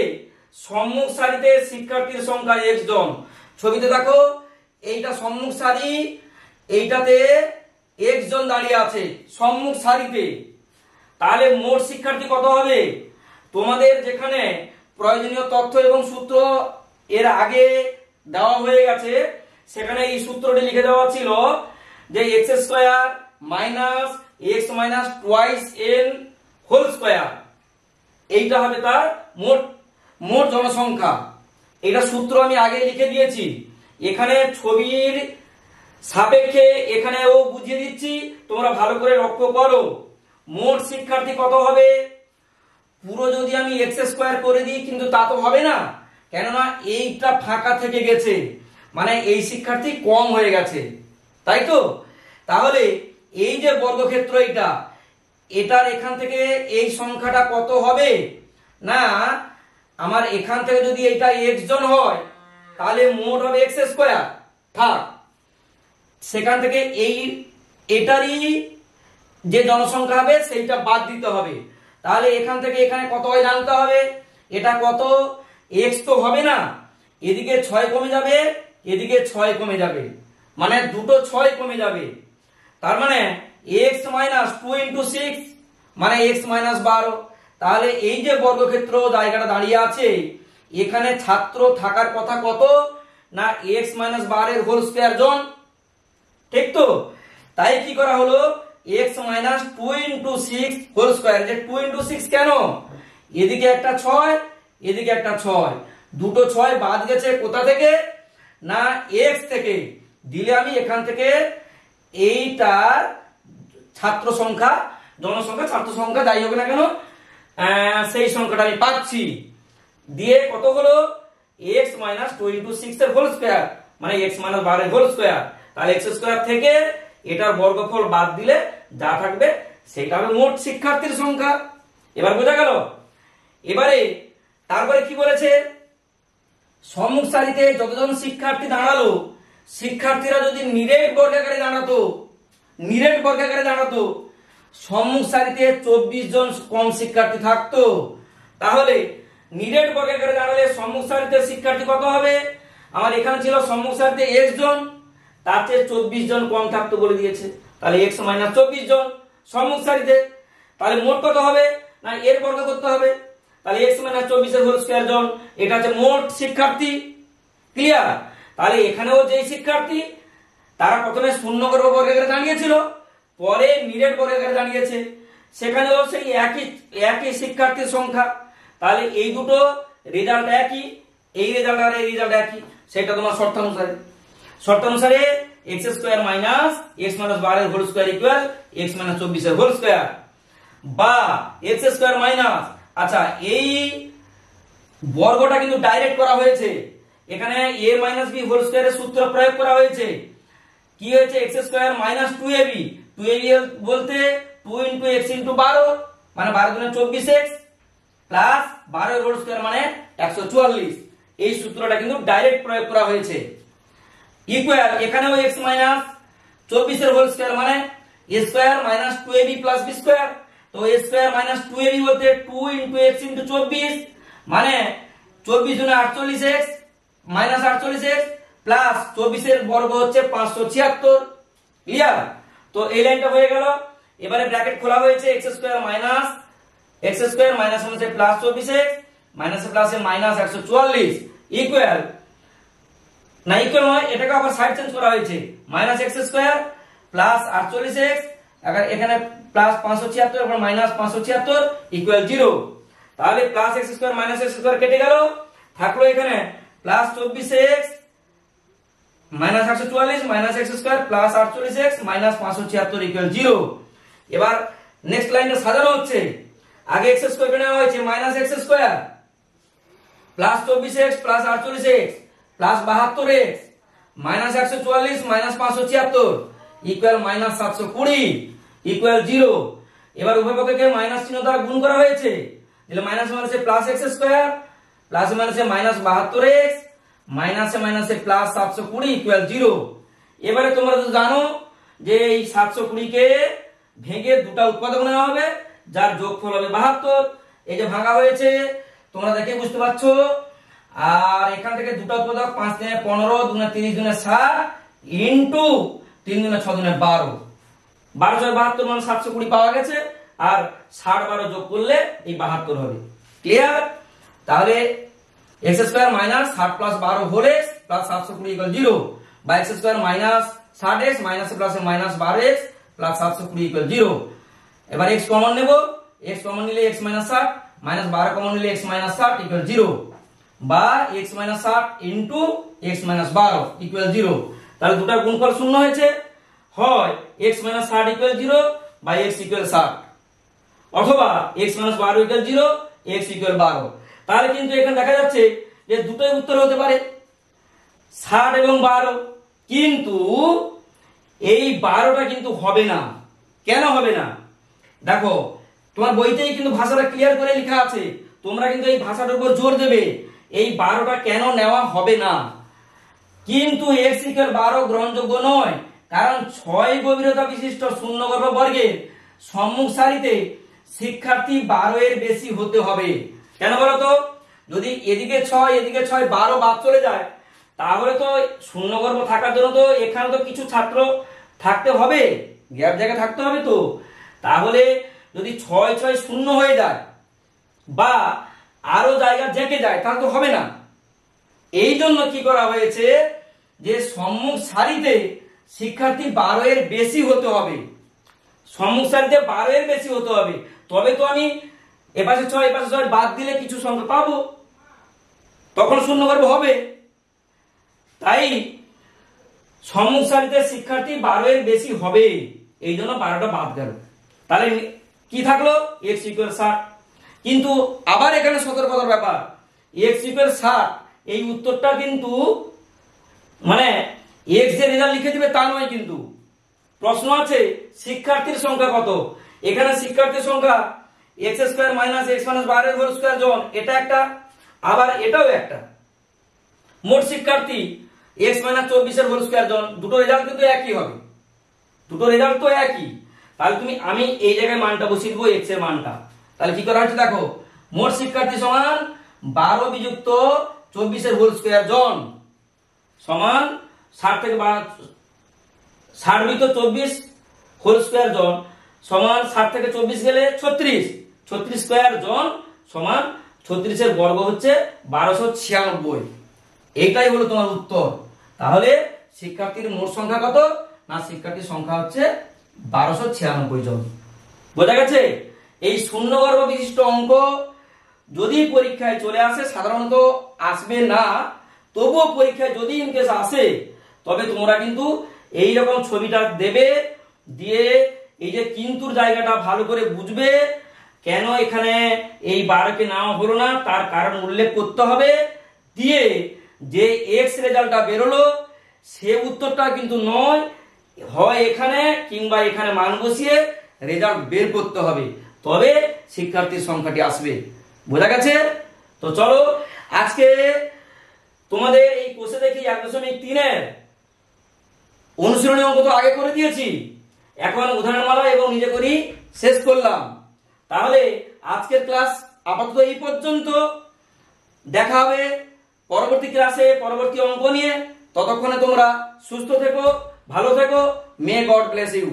সম্মুখ সারিতে শিক্ষার্থীর সংখ্যা x জন। ছবিতে দেখো, এইটা সম্মুখ সারি, এইটাতে x জন দাঁড়িয়ে আছে সম্মুখ সারিতে। তাহলে মোট শিক্ষার্থী কত হবে? তোমাদের যেখানে প্রয়োজনীয় তথ্য এবং সূত্র এর আগে দেওয়া হয়ে গেছে, সেখানে এই সূত্রটি লিখে দেওয়া ছিল যে x square minus x minus twice n whole square, এইটা হবে তার মোট জনসংখ্যা। এটা সূত্র আমি আগে লিখে দিয়েছি, এখানে ছবির সাপেক্ষে এখানেও বুঝিয়ে দিচ্ছি, তোমরা ভালো করে লক্ষ্য করো। মোট শিক্ষার্থী কত হবে? পুরো যদি আমি x স্কয়ার করে দিই কিন্তু তা তো হবে না, কেননা এইটা ফাঁকা থেকে গেছে, মানে এই শিক্ষার্থী কম হয়ে গেছে, তাই তো? তাহলে এই যে বর্গক্ষেত্র এটার এখান থেকে এই সংখ্যাটা কত হবে না, আমার এখান থেকে যদি এটা x জন হয় তাহলে মোট হবে x স্কয়ার, থাক। সেখান থেকে এটারই যে জনসংখ্যা হবে সেইটা বাদ দিতে হবে। তাহলে এখান থেকে এখানে কত হয় জানতে হবে। এটা কত? x তো হবে না, এদিকে 6 কমে যাবে, এদিকে 6 কমে যাবে, মানে দুটো 6 কমে যাবে। তার মানে x মাইনাস 2 ইন্টু 6 মানে x মাইনাস 12। তাহলে এই যে বর্গক্ষেত্র জায়গাটা দাঁড়িয়ে আছে, এখানে ছাত্র থাকার কথা কত না x মাইনাস 12 এর হোল স্কয়ার জন, ঠিক তো? তাই কি করা হলো, x minus 2 into 6 whole square. যে 2 ইন্টু 6 কেন? এদিকে একটা 6, এদিকে একটা 6, দুটো 6 বাদ গেছে কোথা থেকে না x থেকে, দিলে আমি এখান থেকে এইটার ছাত্র সংখ্যা, জনসংখ্যা, ছাত্র সংখ্যা যাই হোক না কেন, সেই সংখ্যাটা আমি পাচ্ছি। দিয়ে কত হলো? x মাইনাস 2 ইন্টু 6 এর হোল স্কয়ার মানে x মাইনাস 12 এর হোল স্কয়ার। তাহলে x স্কয়ার থেকে এটার বর্গফল বাদ দিলে যা থাকবে সেটা হবে মোট শিক্ষার্থীর সংখ্যা। এবার বোঝা গেল? এবারে তারপরে কি বলেছে? সম্মুখ সারিতে যতজন শিক্ষার্থী দাঁড়ালো, শিক্ষার্থীরা যদি নিরেট বর্গাকারে দাঁড়াতো, সম্মুখ সারিতে 24 জন কম শিক্ষার্থী থাকতো। তাহলে নিরেট বর্গাকারে দাঁড়ালে সম্মুখ সারিতে শিক্ষার্থী কত হবে? আমার এখানে ছিল সম্মুখ সারিতে x জন, তাতে 24 জন কম থাকতো বলে দিয়েছে। তাহলে x মাইনাস 24 জন সম্মুখ সারিতে। তাহলে মোট কত হবে না এর বর্গ করতে হবে। তাহলে x মাইনাস 24 এর হোল স্কয়ার জন, এটা হচ্ছে মোট শিক্ষার্থী। ক্লিয়ার? তাহলে এখানেও যে শিক্ষার্থী তারা প্রথমে শূন্যগর্ভ বর্গাকারে দাঁড়িয়েছিল, পরে নিরেট বর্গাকারে দাঁড়িয়েছে, সেখানেও সেই একই শিক্ষার্থীর সংখ্যা। তাহলে এই দুটো রেজাল্ট একই, এই রেজাল্ট আর এই রেজাল্ট একই, সেটা তোমার শর্তানুসারে x square minus x minus 12 এর whole square equal x minus 24 এর হোল স্কয়ার, বা x স্কয়ার মাইনাস, আচ্ছা এই বর্গটা কিন্তু ডাইরেক্ট করা হয়েছে, এখানে a মাইনাস b হোল স্কয়ারের সূত্র প্রয়োগ করা হয়েছে। কি হয়েছে? x square minus 2ab, 2ab বলতে 2 ইনটু x ইনটু 12 মানে 12 গুণে 24x প্লাস 12 এর হোল স্কয়ার মানে 144। এই সূত্রটা কিন্তু ডাইরেক্ট প্রয়োগ করা হয়েছে। ইকুয়াল এখানেও x মাইনাস 24 এর হোল স্কয়ার মানে a square minus 2ab plus b square. তো a স্কয়ার মাইনাস 2ab বলতে 2 ইনটু x ইনটু 24 মানে 24 গুণে 48x মাইনাস 48x প্লাস 24 এর বর্গ হচ্ছে 576। ক্লিয়ার? তো এই লাইনটা হয়ে গেল। এবারে ব্র্যাকেট খোলা হয়েছে, x square minus x square minus মাইনাসে প্লাস 24x মাইনাসে প্লাসে মাইনাস 144 ইকুয়াল না ইকুয়াল নয়, এটাকে আবার সাইড চেঞ্জ করা হয়েছে, minus x square plus 48x এখানে প্লাস 576 এবং মাইনাস 576 ইকুয়াল 0। তাহলে plus x square minus x square কেটে গেল, থাকলো এখানে plus 24x minus 144 minus x square plus 48x minus 576 equal 0। এবার নেক্সট লাইনটা সাজানো হচ্ছে, আগে এক্স স্কোয়ার কেটে নেওয়া হয়েছে, minus x square plus 24x plus 48x plus 72x minus 144 minus 576 equal minus 720 equal 0। এবার উভয় পক্ষকে মাইনাস চিহ্ন দ্বারা গুণ করা হয়েছে, তাহলে মাইনাস মাইনাসে প্লাস এক্স স্কোয়ার প্লাস মাইনাসে মাইনাস 72x মাইনাসে মাইনাসে প্লাস 720 ইকুয়াল 0। এবারে তোমরা তো জানো যে এই 720 কে ভেঙে দুটো উৎপাদক নেওয়া হবে, যার যোগফল হবে 72। এই যে ভাঙা হয়েছে তোমরা দেখে বুঝতে পারছো, আর এখান থেকে দুটো উৎপাদক 5 × 15 2 × 30 2 × 60 ইনটু 3 × 6 × 12 12 × 72 মানে 720 পাওয়া গেছে, আর 60 12 যোগ করলে এই 72 হবে। ক্লিয়ার? তাহলে x square minus 60 plus 12 whole x plus 720 equal 0 বা x square minus 60x minus প্লাসে মাইনাস 12x প্লাস 720 ইকুয়াল 0। এবার x কমন নেব, x কমন নিলে x মাইনাস 60 মাইনাস 12 কমন নিলে x মাইনাস 60 ইকুয়াল 0 বা x minus 60 into x minus 12 equal 0। তাহলে দুটার গুণফল শূন্য হয়েছে, হয় x মাইনাস 60 ইকুয়াল 0 বা x ইকুয়াল 60 অথবা x minus 12 equal 0 x equal 12। তাহলে কিন্তু এখানে দেখা যাচ্ছে যে দুটোই উত্তর হতে পারে 60 এবং 12, কিন্তু এই 12টা কিন্তু হবে না। কেন হবে না? দেখো তোমার বইতেই কিন্তু ভাষাটা ক্লিয়ার করে লেখা আছে, তোমরা কিন্তু এই ভাষাটার উপর জোর দেবে। এই 12টা কেন নেওয়া হবে না? কিন্তু x ইকুয়াল 12 গ্রহণযোগ্য নয়, কারণ 6 গভীরতা বিশিষ্ট শূন্যগর্ভ বর্গের সম্মুখ সারিতে শিক্ষার্থী 12 এর বেশি হতে হবে। কেন বলতো? যদি এদিকে 6 এদিকে 6 12 বাদ চলে যায়, তাহলে তো শূন্যগর্ভ থাকার জন্য তো এখানে তো কিছু ছাত্র থাকতে হবে, গ্যাপ জায়গা থাকতে হবে। তো তাহলে যদি 6 6 শূন্য হয়ে যায় বা আরো জায়গা জেকে যায় তাহলে তো হবে না। এই জন্য কি করা হয়েছে যে সম্মুখ সারিতে শিক্ষার্থী 12 এর বেশি হতে হবে, সম্মুখ সারিতে 12 এর বেশি হতে হবে, তবে তো আমি এপাশে 6 এপাশে 6 বাদ দিলে কিছু সংখ্যা পাবো, তখন শূন্যগর্ভ হবে। তাই সম্মুখ সারিতে শিক্ষার্থী 12 এর বেশি হবে, এই জন্য 12টা বাদ গেল। তাহলে কি থাকলো? x equal 60। কিন্তু আবার এখানে সতর্কতার ব্যাপার, x ইকুয়াল 60 এই উত্তরটা কিন্তু মানে x যে রেজাল্ট লিখে দিবে তা নয়, কিন্তু প্রশ্ন আছে শিক্ষার্থীর সংখ্যা কত। এখানে শিক্ষার্থীর সংখ্যা x square minus x minus 12 এর হোল স্কয়ার জন, এটা একটা, আবার এটাও একটা। মোট শিক্ষার্থী x মাইনাস 24 এর হোল স্কয়ার জন, দুটো রেজাল্ট কিন্তু একই হবে, দুটো রেজাল্ট তো একই। তাহলে আমি এই জায়গায় মানটা বসিয়ে দেবো x এর মানটা। তাহলে কি করা হচ্ছে দেখো, মোট শিক্ষার্থী সমান 12 বিযুক্ত 24 এর হোল স্কয়ার জন সমান 60 থেকে 60 বিযুক্ত 24 হোল স্কয়ার জন সমান 60 থেকে 24 গেলে 36, 36 স্কয়ার জন সমান 36 এর বর্গ হচ্ছে 1296। এইটাই হলো তোমার উত্তর। তাহলে শিক্ষার্থীর মোট সংখ্যা কত না, শিক্ষার্থীর সংখ্যা হচ্ছে 1296 জন। বোঝা গেছে? এই শূন্যগর্ভ বিশিষ্ট অঙ্ক যদি পরীক্ষায় চলে আসে, সাধারণত আসবে না, তবুও পরীক্ষায় যদি ইনকেস আসে তবে তোমরা কিন্তু এই রকম ছবিটা দেবে, দিয়ে এই যে কিন্তুর জায়গাটা ভালো করে বুঝবে, কেন এখানে এই 12 কে নেওয়া হলো না তার কারণ উল্লেখ করতে হবে, দিয়ে যে x রেজাল্টটা বেরোলো সে উত্তরটা কিন্তু নয়, হয় এখানে কিংবা এখানে মান বসিয়ে রেজাল্ট বের করতে হবে, তবে শিক্ষার্থীর সংখ্যাটি আসবে। বোঝা গেছে? তো চলো আজকে তোমাদের এই কোর্সে দেখি 1.3 এর অনুশীলনী অঙ্ক তো আগে করে দিয়েছি, এখন উদাহরণমালা এবং নিজে করি শেষ করলাম। তাহলে আজকের ক্লাস আপাতত এই পর্যন্ত, দেখা হবে পরবর্তী ক্লাসে পরবর্তী অঙ্ক নিয়ে। ততক্ষণে তোমরা সুস্থ থেকো, ভালো থেকো। May God bless you.